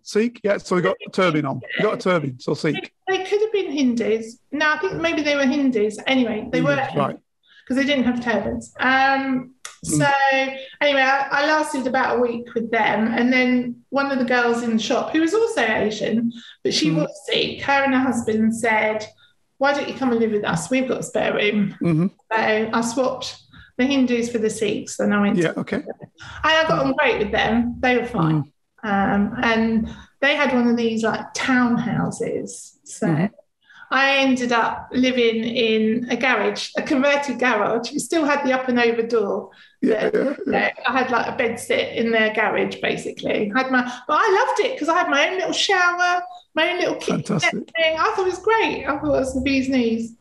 Sikh, yeah. So we got a turban on. You got a turban, so Sikh.
They could have been Hindus. No, I think maybe they were Hindus. Anyway, they were, right, because they didn't have turbans. So anyway, I lasted about a week with them, and then one of the girls in the shop, who was also Asian, but she was Sikh, her and her husband said, "Why don't you come and live with us? We've got a spare room." So I swapped the Hindus for the Sikhs, and I went.
Yeah, okay.
And I got on great with them. They were fine, and they had one of these like townhouses. So I ended up living in a garage, a converted garage. It still had the up and over door. I had like a bed sit in their garage, basically. But I loved it because I had my own little shower, my own little kitchen thing. I thought it was great. I thought it was the bee's knees.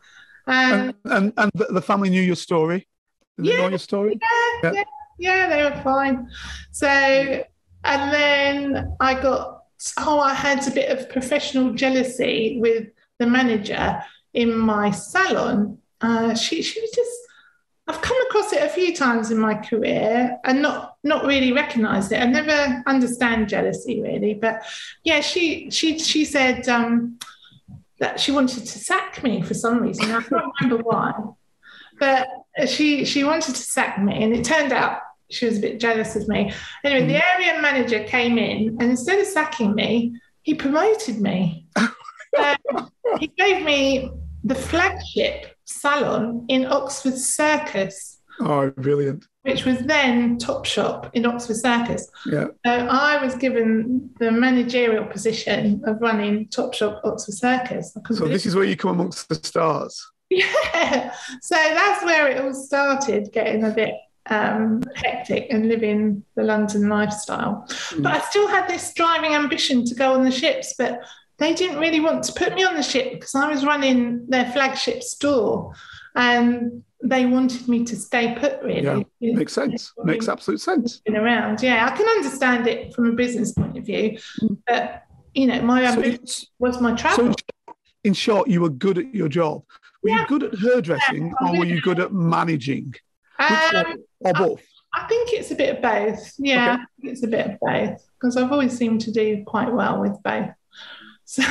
And
the family knew your story. Did they know your story?
Yeah, they were fine. So, and then I had a bit of professional jealousy with the manager in my salon. She was just, I've come across it a few times in my career and not really recognised it. I never understand jealousy really, but yeah, she said that she wanted to sack me for some reason. I can't remember why, but she wanted to sack me, and it turned out she was a bit jealous of me. Anyway, the area manager came in, and instead of sacking me, he promoted me. He gave me the flagship salon in Oxford Circus.
Oh, brilliant.
Which was then Topshop in Oxford Circus.
Yeah.
So I was given the managerial position of running Topshop Oxford Circus.
So this is where you come amongst the stars.
Yeah. So that's where it all started, getting a bit hectic and living the London lifestyle. But I still had this driving ambition to go on the ships, but they didn't really want to put me on the ship because I was running their flagship store and they wanted me to stay put, really.
Yeah, makes sense. Makes absolute sense.
Been around. Yeah, I can understand it from a business point of view, but, my ambition was my travel.
So in short, you were good at your job. Were you good at hairdressing or were you good at managing? Or both?
I think it's a bit of both. Yeah, okay. I think it's a bit of both because I've always seemed to do quite well with both. So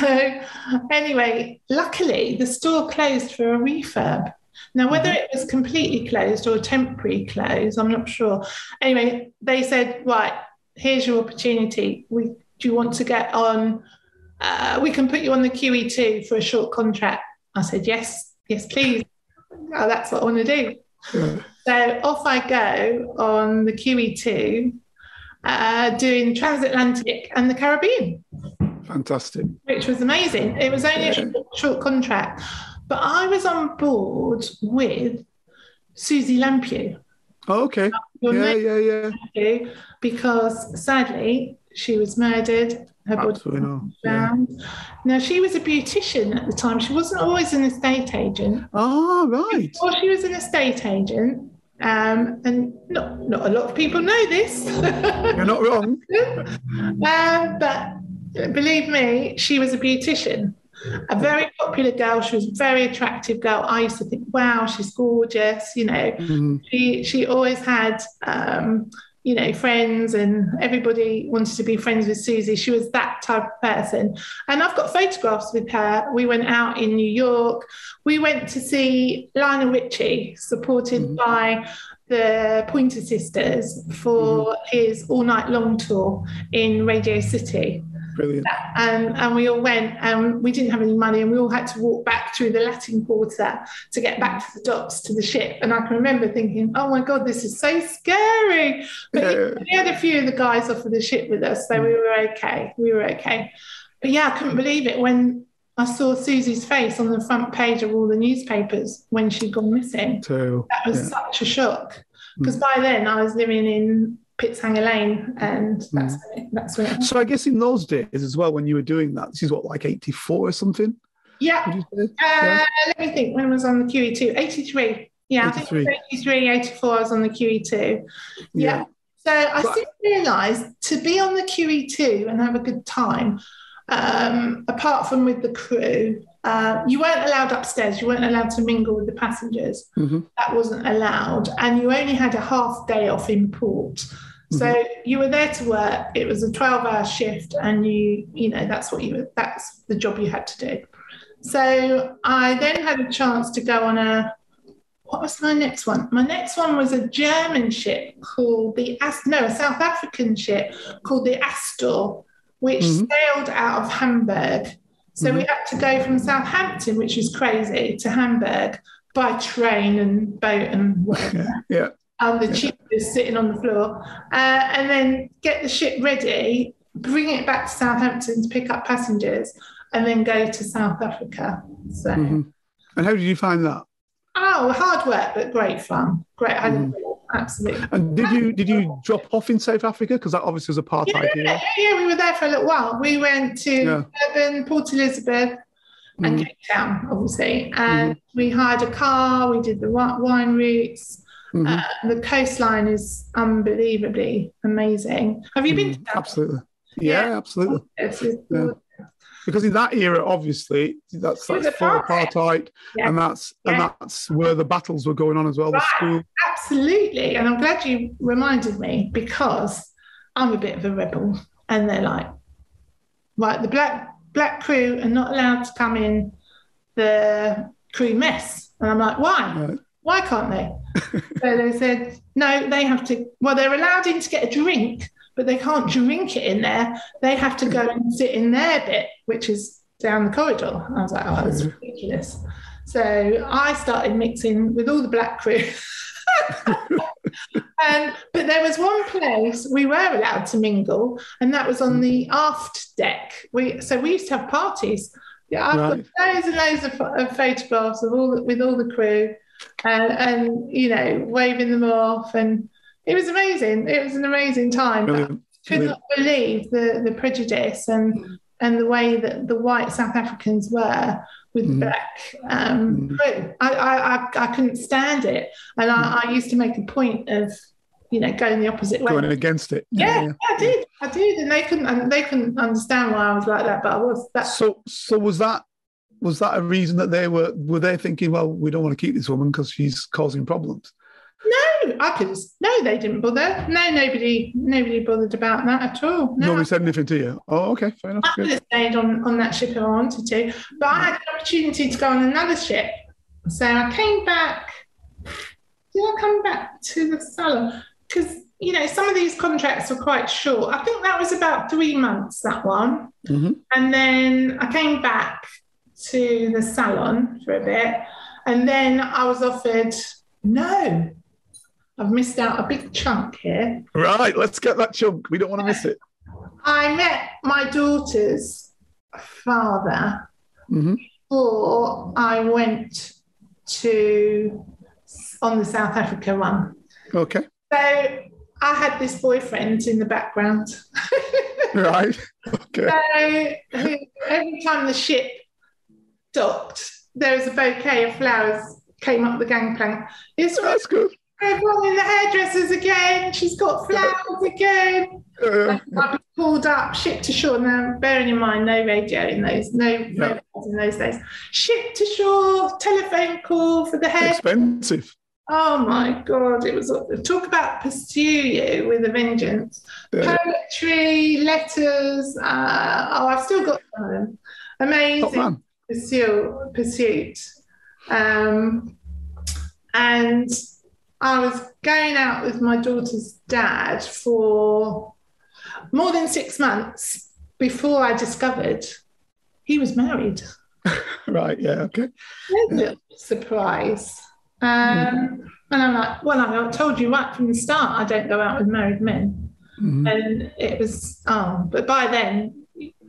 anyway, luckily the store closed for a refurb. Now, whether it was completely closed or a temporary close, I'm not sure. Anyway, they said, right, here's your opportunity. Do you want to get on? We can put you on the QE2 for a short contract. I said, yes, please. Oh, that's what I want to do. Yeah. So off I go on the QE2, doing transatlantic and the Caribbean.
Fantastic.
Which was amazing. It was only a short contract, but I was on board with Susie Lampew.
Oh, okay. Yeah.
Because sadly, she was murdered. Her body was found. Yeah. Now, she was a beautician at the time. She wasn't always an estate agent.
Oh, right.
Before she was an estate agent, And not a lot of people know this.
You're not wrong.
But believe me, she was a beautician, a very popular girl. She was a very attractive girl. I used to think, wow, she's gorgeous. You know, she always had, you know, friends, and everybody wanted to be friends with Susie. She was that type of person. And I've got photographs with her. We went out in New York. We went to see Lionel Richie, supported by the Pointer Sisters, for his All Night Long tour in Radio City.
Brilliant.
And we all went, and we didn't have any money, and we all had to walk back through the Latin Quarter to get back to the docks, to the ship. And I can remember thinking, oh my God, this is so scary. But we had a few of the guys off of the ship with us, so we were okay. We were okay. But yeah, I couldn't believe it when I saw Susie's face on the front page of all the newspapers when she'd gone missing. That was such a shock. Because by then I was living in Pitshanger Lane, and that's when it.
So I guess in those days as well, when you were doing that, this is what, like 84 or something?
Yeah. Let me think. When I was on the QE2? 83. Yeah, 83. I think it was 83, 84 I was on the QE2. Yeah. So I soon realised to be on the QE2 and have a good time, apart from with the crew, you weren't allowed upstairs. You weren't allowed to mingle with the passengers. That wasn't allowed. And you only had a half day off in port. So you were there to work. It was a 12-hour shift, and you know, that's the job you had to do. So I then had a chance to go on what was my next one? My next one was a German ship called a South African ship called the Astor, which sailed out of Hamburg. So we had to go from Southampton, which is crazy, to Hamburg by train and boat and whatever. The chief was sitting on the floor, and then get the ship ready, bring it back to Southampton to pick up passengers, and then go to South Africa. So,
and how did you find that?
Oh, hard work, but great fun. Great, absolutely.
And did you drop off in South Africa? Because that obviously was a part-time idea.
Yeah, we were there for a little while. We went to Durban, Port Elizabeth, and Cape Town, obviously. And we hired a car. We did the wine routes. The coastline is unbelievably amazing. Have you been to that?
Absolutely. Yeah, absolutely. Because in that era, obviously, that's full apartheid, and that's where the battles were going on as well.
Right.
The school.
Absolutely, and I'm glad you reminded me, because I'm a bit of a rebel, and they're like, right, the black crew are not allowed to come in the crew mess, and I'm like, why?
Right.
Why can't they? So they said, no, they have to. Well, they're allowed in to get a drink, but they can't drink it in there. They have to go and sit in their bit, which is down the corridor. I was like, oh, that's ridiculous. So I started mixing with all the black crew. But there was one place we were allowed to mingle, and that was on the aft deck. So we used to have parties. Yeah, I've got loads and loads of photographs of with all the crew, and you know, waving them off, and it was amazing. It was an amazing time.
Brilliant.
I could not believe the prejudice and the way that the white South Africans were with the black crew. I couldn't stand it, and I used to make a point of, you know, going the opposite way,
going against it.
Yeah, I did, and they couldn't understand why I was like that, but I was.
So was that a reason that they were they thinking, well, we don't want to keep this woman because she's causing problems?
No, no, they didn't bother. No, nobody bothered about that at all. No.
Nobody said anything to you? Oh, okay, fair enough.
I could have stayed on that ship if I wanted to, but I had an opportunity to go on another ship. So I came back. Did I come back to the salon? Because, you know, some of these contracts were quite short. I think that was about 3 months, that one. And then I came back to the salon for a bit, and then I was offered, no, I've missed out a big chunk here.
Right, let's get that chunk. We don't want to miss it.
I met my daughter's father before I went on the South Africa one.
Okay.
So I had this boyfriend in the background.
Right. Okay.
So every time the ship docked, there was a bouquet of flowers came up the gangplank.
That's good.
Wrong in the hairdressers again. She's got flowers again. I've been called up, shipped to shore. Now, bearing in mind, no radio in those, no in those days. Shipped to shore, telephone call for the hair.
Expensive.
Oh my God! It was talk about pursue you with a vengeance. Poetry, letters. I've still got some of them. Amazing pursuit. And I was going out with my daughter's dad for more than 6 months before I discovered he was married.
Right, yeah, okay.
Surprise. And I'm like, well, I told you right from the start I don't go out with married men. Mm-hmm. And it was, but by then,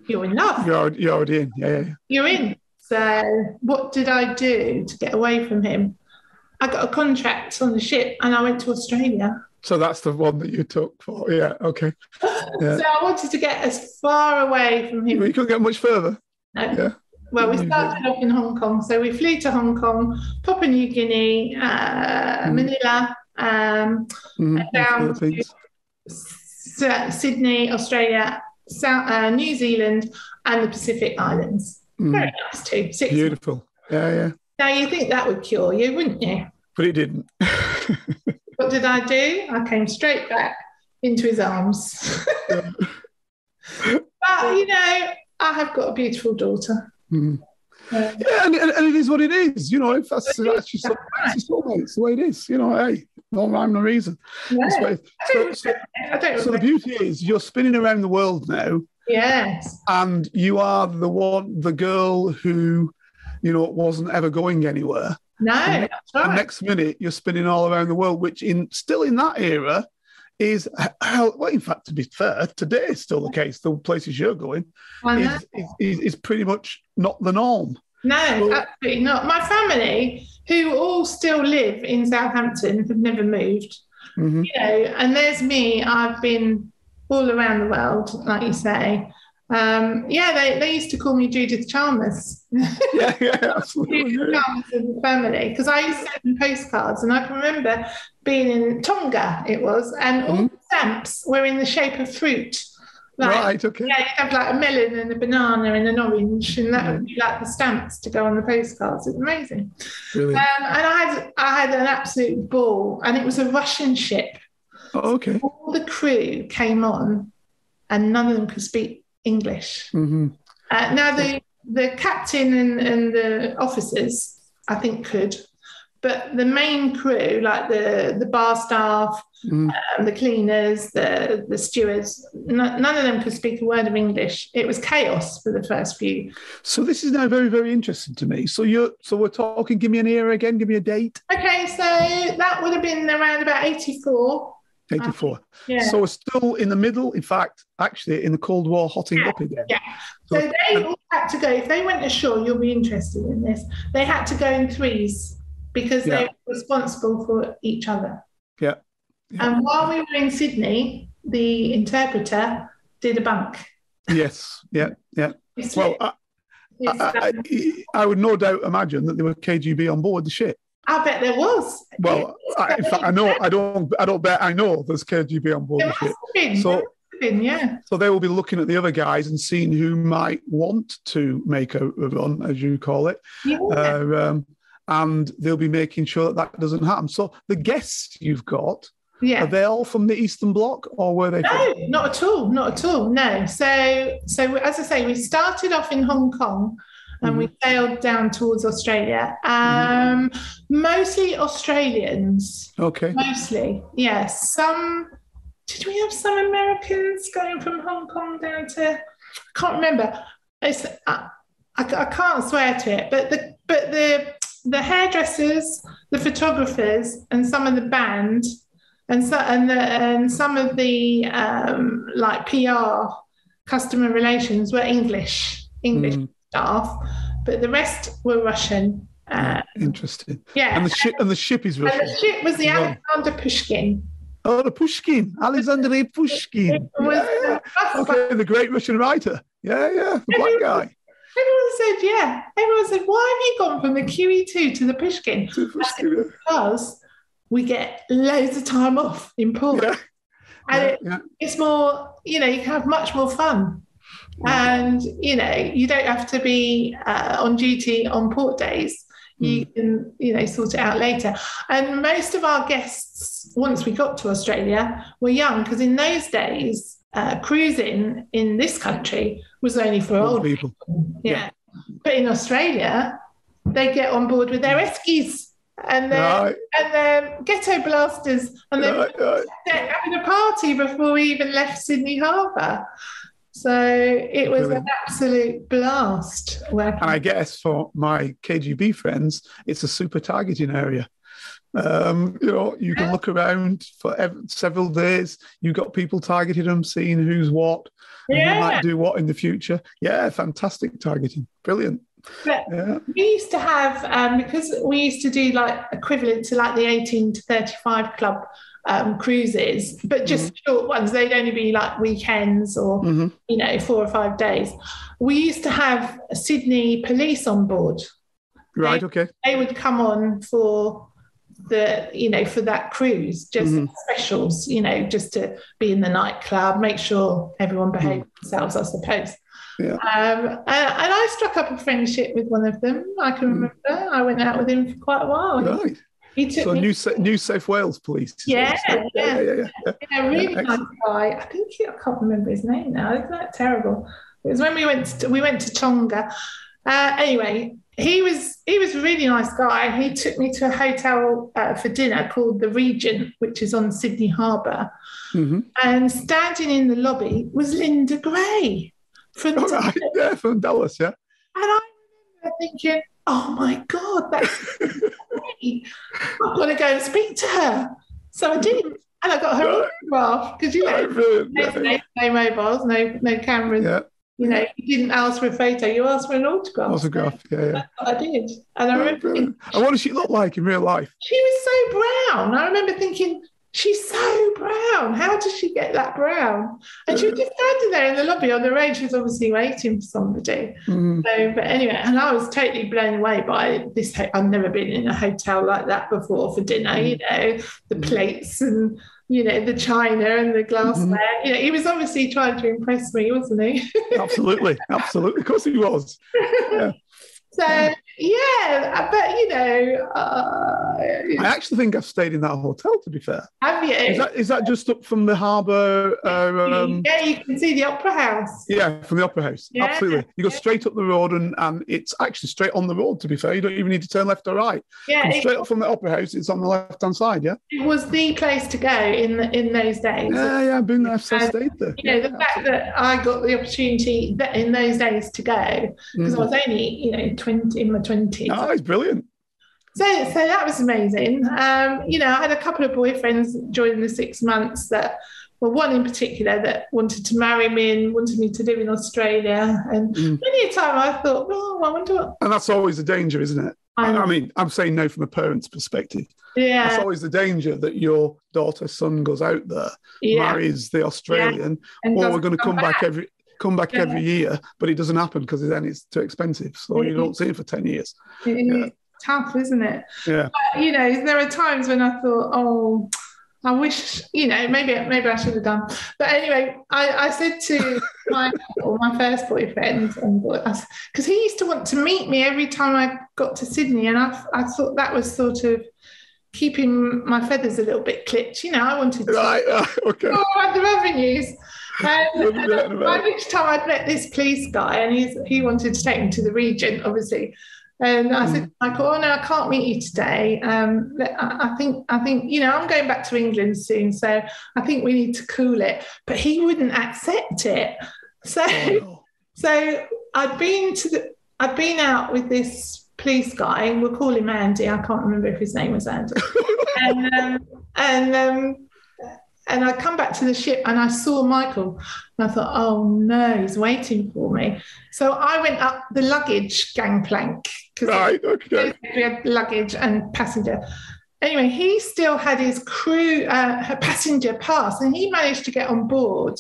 you're in love.
You're already in, yeah.
You're in. So what did I do to get away from him? I got a contract on the ship and I went to Australia.
So that's the one that you took for, yeah, okay. Yeah.
So I wanted to get as far away from him.
Well, you couldn't get much further.
No. Yeah. Well, we started off in Hong Kong. So we flew to Hong Kong, Papua New Guinea, Manila, and down to Sydney, Australia, New Zealand, and the Pacific Islands. Very nice too. 6
Beautiful.
months.
Yeah.
Now, you think that would cure you, wouldn't you?
But it didn't.
What did I do? I came straight back into his arms. But, I have got a beautiful daughter.
Yeah, and it is what it is. If that's your soulmate, it's the way it is. Hey, no rhyme, no reason. Yeah. So the beauty is you're spinning around the world now.
Yes. And
you are the girl who, wasn't ever going anywhere.
No, that's right.
The next minute you're spinning all around the world, which still in that era is well, in fact, to be fair, today is still the case. The places you're going is pretty much not the norm.
No, absolutely not. My family, who all still live in Southampton, have never moved. Mm-hmm. And there's me. I've been all around the world, like you say. They used to call me Judith Chalmers.
Yeah, absolutely.
Judith Chalmers in the family, because I used to send them postcards, and I can remember being in Tonga, it was, and all the stamps were in the shape of fruit.
Right, okay.
Yeah, you'd have like a melon and a banana and an orange, and that would be like the stamps to go on the postcards. It's amazing.
Really?
And I had an absolute ball, and it was a Russian ship.
Oh, okay.
All the crew came on, and none of them could speak English. Mm-hmm. Now the captain and the officers, I think, could, but the main crew, like the bar staff, the cleaners, the stewards, none of them could speak a word of English. It was chaos for the first few.
So this is now very, very interesting to me. So we're talking. Give me an era again. Give me a date.
Okay, so that would have been around about 84.
84.
Yeah.
So we're still in the middle, in fact, actually in the Cold War hotting up again.
Yeah. So they all had to go, if they went ashore, you'll be interested in this, they had to go in threes because they were responsible for each other.
Yeah.
And while we were in Sydney, the interpreter did a bunk.
Yes. Yeah. Well, I would no doubt imagine that there were KGB on board the ship.
I bet there was.
Well, in fact, I know. I don't bet. I know there's KGB on board the ship. So they will be looking at the other guys and seeing who might want to make a run, as you call it, and they'll be making sure that doesn't happen. So the guests you've got, are they all from the Eastern Bloc, or were they?
No, not at all. Not at all. No. So as I say, we started off in Hong Kong. And we sailed down towards Australia. Mostly Australians. Okay. Mostly, yes. Did we have some Americans going from Hong Kong down to? I can't remember. I can't swear to it. But the hairdressers, the photographers, and some of the band, and some of the like PR, customer relations were English staff, but the rest were Russian.
Interesting.
Yeah.
And the ship is Russian.
And the ship was the Alexander Pushkin.
Oh, the Pushkin. Alexander Pushkin. Okay, the great Russian writer. Yeah, the black guy.
Everyone said, why have you gone from the QE2 to the Pushkin? Because we get loads of time off in port.
Yeah.
And it's more, you know, you can have much more fun. And, you know, you don't have to be on duty on port days. You can, you know, sort it out later. And most of our guests, once we got to Australia, were young, because in those days, cruising in this country was only for old people. Yeah. But in Australia, they get on board with their eskies and their ghetto blasters, and they're having a party before we even left Sydney Harbour. So it was an absolute blast.
And I guess for my KGB friends, it's a super targeting area. You know, you can look around for several days. You've got people targeting them, seeing who's what, and who might do what in the future. Yeah, fantastic targeting. Brilliant.
But we used to have, because we used to do like equivalent to like the 18 to 35 club cruises, but just short ones. They'd only be like weekends or, you know, 4 or 5 days. We used to have Sydney police on board.
Right, okay.
They would come on for the, you know, for that cruise, just specials, you know, just to be in the nightclub, make sure everyone behaved themselves, I suppose. Yeah. And I struck up a friendship with one of them. I can remember. I went out with him for quite a while.
Right.
He took
so
me.
New South Wales Police.
Yeah, really nice guy. I can't remember his name now. Isn't that terrible? It was when we went to Tonga. Anyway, he was a really nice guy. He took me to a hotel for dinner called the Regent, which is on Sydney Harbour. And standing in the lobby was Linda Gray from
from Dallas, yeah.
And I remember thinking, oh my God, that's great. I've got to go and speak to her. So I did. And I got her autograph, because, you know, no mobiles, no cameras. Yeah. You know, you didn't ask for a photo, you asked for an autograph.
Yeah.
That's what I did. And I remember
and what does she look like in real life?
She was so brown. I remember thinking, she's so brown. How does she get that brown? And she was just standing there in the lobby on the road. She was obviously waiting for somebody. So, but anyway, and I was totally blown away by this. I've never been in a hotel like that before for dinner, you know, the plates and, you know, the china and the glassware. You know, he was obviously trying to impress me, wasn't he?
Absolutely. Of course he was. Yeah.
So, yeah, but, you know...
I actually think I've stayed in that hotel, to be fair.
Have you?
Is that just up from the harbour?
Yeah, you can see the Opera House.
Yeah, from the Opera House. Yeah. Absolutely. You go straight up the road, and it's actually straight on the road, to be fair. You don't even need to turn left or right. Yeah, come straight up from the Opera House, it's on the left-hand side, yeah?
It was the place to go in those days.
Yeah, I've been there, I've stayed there.
You know, the fact that I got the opportunity in those days to go, because I was only, you know, in my 20s.
Oh, it's brilliant.
So that was amazing. You know, I had a couple of boyfriends during the 6 months that, well, one in particular that wanted to marry me and wanted me to live in Australia. And many a time I thought, well, I wonder what...
And that's always the danger, isn't it? I mean, I'm saying no from a parent's perspective. Yeah. That's always the danger, that your daughter, son goes out there, marries the Australian, or we're going to come back every year, but it doesn't happen because then it's too expensive. So you don't see it for 10 years.
It's tough, isn't it?
Yeah.
But, you know, there are times when I thought, oh, I wish, you know, maybe I should have done. But anyway, I said to my first boyfriend, because he used to want to meet me every time I got to Sydney, and I thought that was sort of keeping my feathers a little bit clipped. You know, I wanted to go around the revenues. And by which time I'd met this police guy, and he wanted to take me to the Regent, obviously. And I said to Michael, oh no, I can't meet you today. I think, you know, I'm going back to England soon, so I think we need to cool it. But he wouldn't accept it. So I'd been out with this police guy, and we'll call him Andy. I can't remember if his name was Andy. And I come back to the ship and I saw Michael, and I thought, oh no, he's waiting for me. So I went up the luggage gangplank, because we had luggage and passenger. Anyway, he still had his passenger pass, and he managed to get on board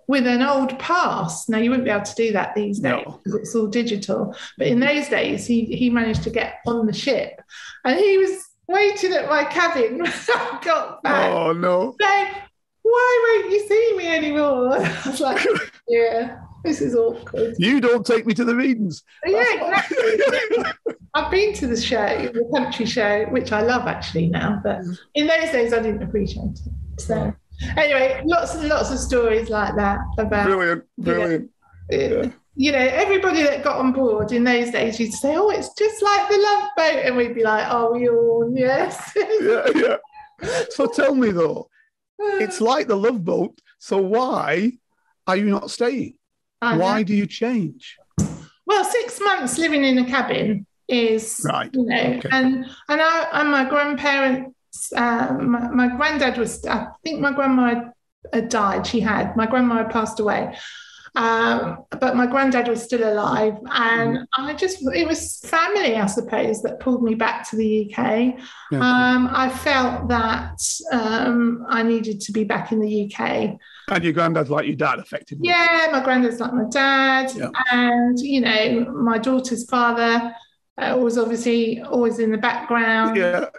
with an old pass. Now, you wouldn't be able to do that these days because it's all digital. But in those days, he managed to get on the ship. And he was waiting at my cabin when I got back.
Oh, no.
Saying, why won't you see me anymore? I was like, yeah, this is awkward.
You don't take me to the readings.
Yeah, exactly. I've been to the show, the country show, which I love actually now, but in those days I didn't appreciate it. So anyway, lots and lots of stories like that about
Brilliant.
You know, everybody that got on board in those days used to say, "Oh, it's just like the Love Boat," and we'd be like, "Oh, we all yes."
Yeah. So tell me though, it's like the Love Boat. So why are you not staying? Why do you change?
Well, 6 months living in a cabin is
right.
You know,
okay.
and my grandparents, my granddad was. I think my grandma had died. My grandma had passed away. But my granddad was still alive, and it was family, I suppose, that pulled me back to the UK. Yeah. I felt that I needed to be back in the UK.
And your granddad's like your dad, effectively.
Yeah, my granddad's like my dad. Yeah. And, you know, my daughter's father was obviously always in the background.
Yeah.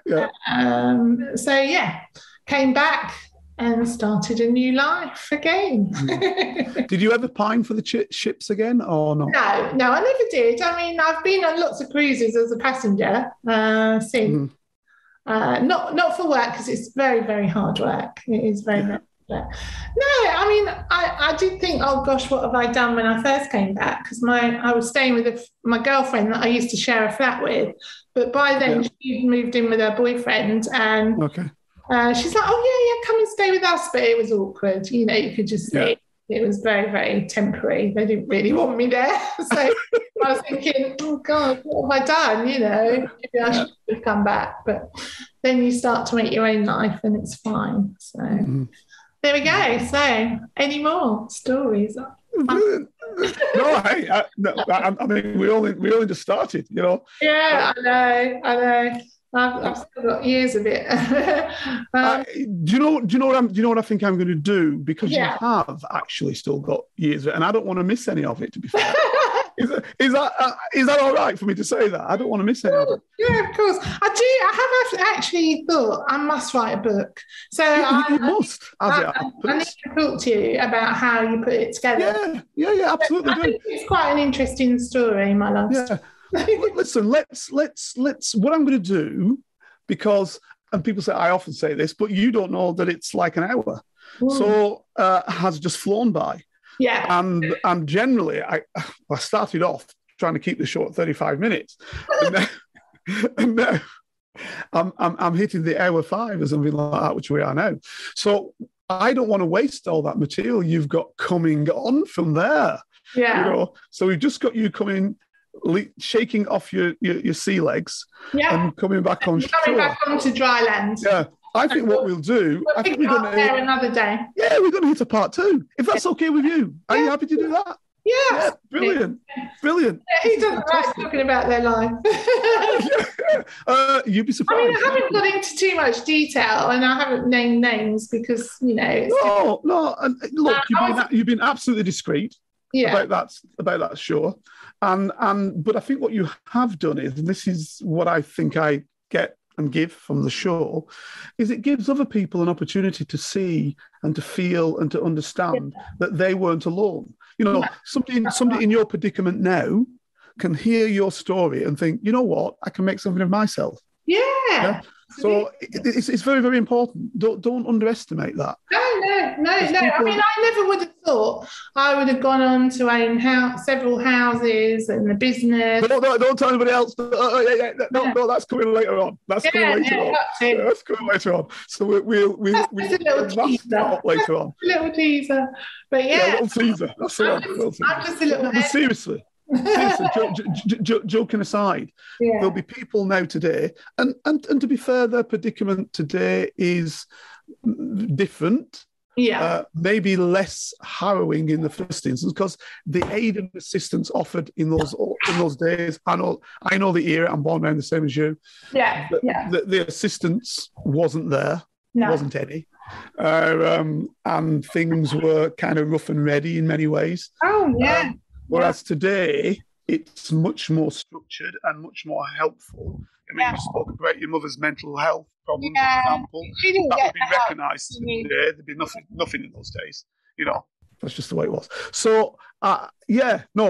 So, yeah, came back and started a new life again.
Did you ever pine for the ships again or not?
No, I never did. I mean, I've been on lots of cruises as a passenger since. Not for work, because it's very, very hard work. It is very, very hard work. No, I mean, I did think, oh gosh, what have I done when I first came back? Because I was staying with my girlfriend that I used to share a flat with. But by then she'd moved in with her boyfriend, and she's like, oh, yeah, come and stay with us. But it was awkward. You know, you could just see it was very, very temporary. They didn't really want me there. So I was thinking, oh, God, what have I done? You know, maybe I should have come back. But then you start to make your own life and it's fine. So there we go. So any more stories?
Brilliant. I mean, we only just started, you know.
Yeah, I know. I've still got years of it.
Do you know what I think I'm going to do? Because you have actually still got years of it, and I don't want to miss any of it, to be fair. Is that all right for me to say that? I don't want to miss any of it.
Yeah, of course. I have actually thought I must write a book. So
you must. I
need to talk to you about how you put it together.
Yeah, absolutely.
I think it's quite an interesting story, my love.
Yeah. Listen, let's what I'm going to do, because, and people say, I often say this, but you don't know that it's like an hour. So has just flown by. Yeah. And generally I started off trying to keep the show at 35 minutes. And now I'm hitting the hour 5 or something like that, which we are now. So I don't want to waste all that material you've got coming on from there. Yeah. You know, so we've just got you coming, shaking off your sea legs and coming back on shore.
Coming back onto dry land.
Yeah. I think what we'll do, I think we're going to
hit another day.
Yeah, we're going to hit a part 2, if that's okay with you. Are you happy to do that?
Yeah.
Brilliant.
Yeah, who doesn't like talking about their life?
You'd be surprised.
I mean, I haven't got into too much detail, and I haven't named names because, you know.
No. And look, you've been absolutely discreet about that, sure. But I think what you have done is, and this is what I think I get and give from the show, is it gives other people an opportunity to see and to feel and to understand that they weren't alone. You know, somebody in your predicament now can hear your story and think, you know what, I can make something of myself. Yeah. So it's very, very important. Don't underestimate that. No.
I mean, I never would have thought I would have gone on to own several houses and the business.
Don't tell anybody else. No, that's coming later on. That's coming later on. So we'll later on.
A little teaser, but
a little teaser. That's
I'm just a little.
Seriously, joking aside, there'll be people now today, and to be fair, their predicament today is different. Maybe less harrowing in the first instance, because the aid and assistance offered in those days. I know the era. I'm born around the same as you. The assistance wasn't there. No. Wasn't any. And things were kind of rough and ready in many ways.
Oh yeah.
Whereas today, it's much more structured and much more helpful. I mean, you spoke about your mother's mental health problems, for example. That would be recognised today. There'd be nothing in those days, you know. That's just the way it was. So,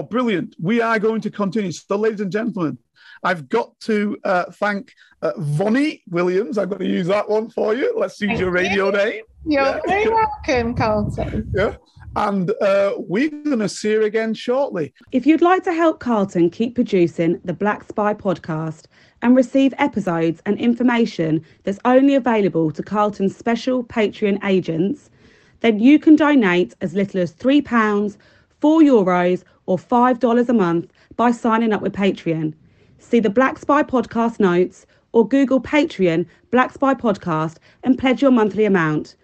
brilliant. We are going to continue. So, ladies and gentlemen, I've got to thank Vonnie Williams. I'm going to use that one for you. Let's use your radio name.
You're very welcome, Carlton.
Yeah. And we're going to see her again shortly.
If you'd like to help Carlton keep producing the Black Spy podcast and receive episodes and information that's only available to Carlton's special Patreon agents, then you can donate as little as £3, €4, or $5 a month by signing up with Patreon. See the Black Spy podcast notes or Google Patreon Black Spy podcast and pledge your monthly amount.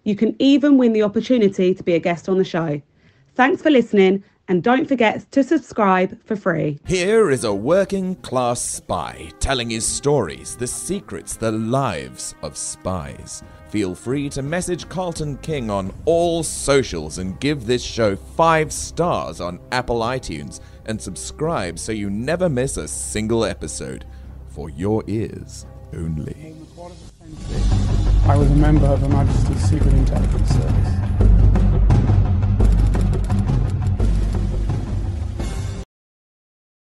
You can even win the opportunity to be a guest on the show. Thanks for listening, and don't forget to subscribe for free.
Here is a working class spy telling his stories, the secrets, the lives of spies. Feel free to message Carlton King on all socials and give this show 5 stars on Apple iTunes and subscribe so you never miss a single episode. For your ears only.
I was a member of Her Majesty's Secret Intelligence Service.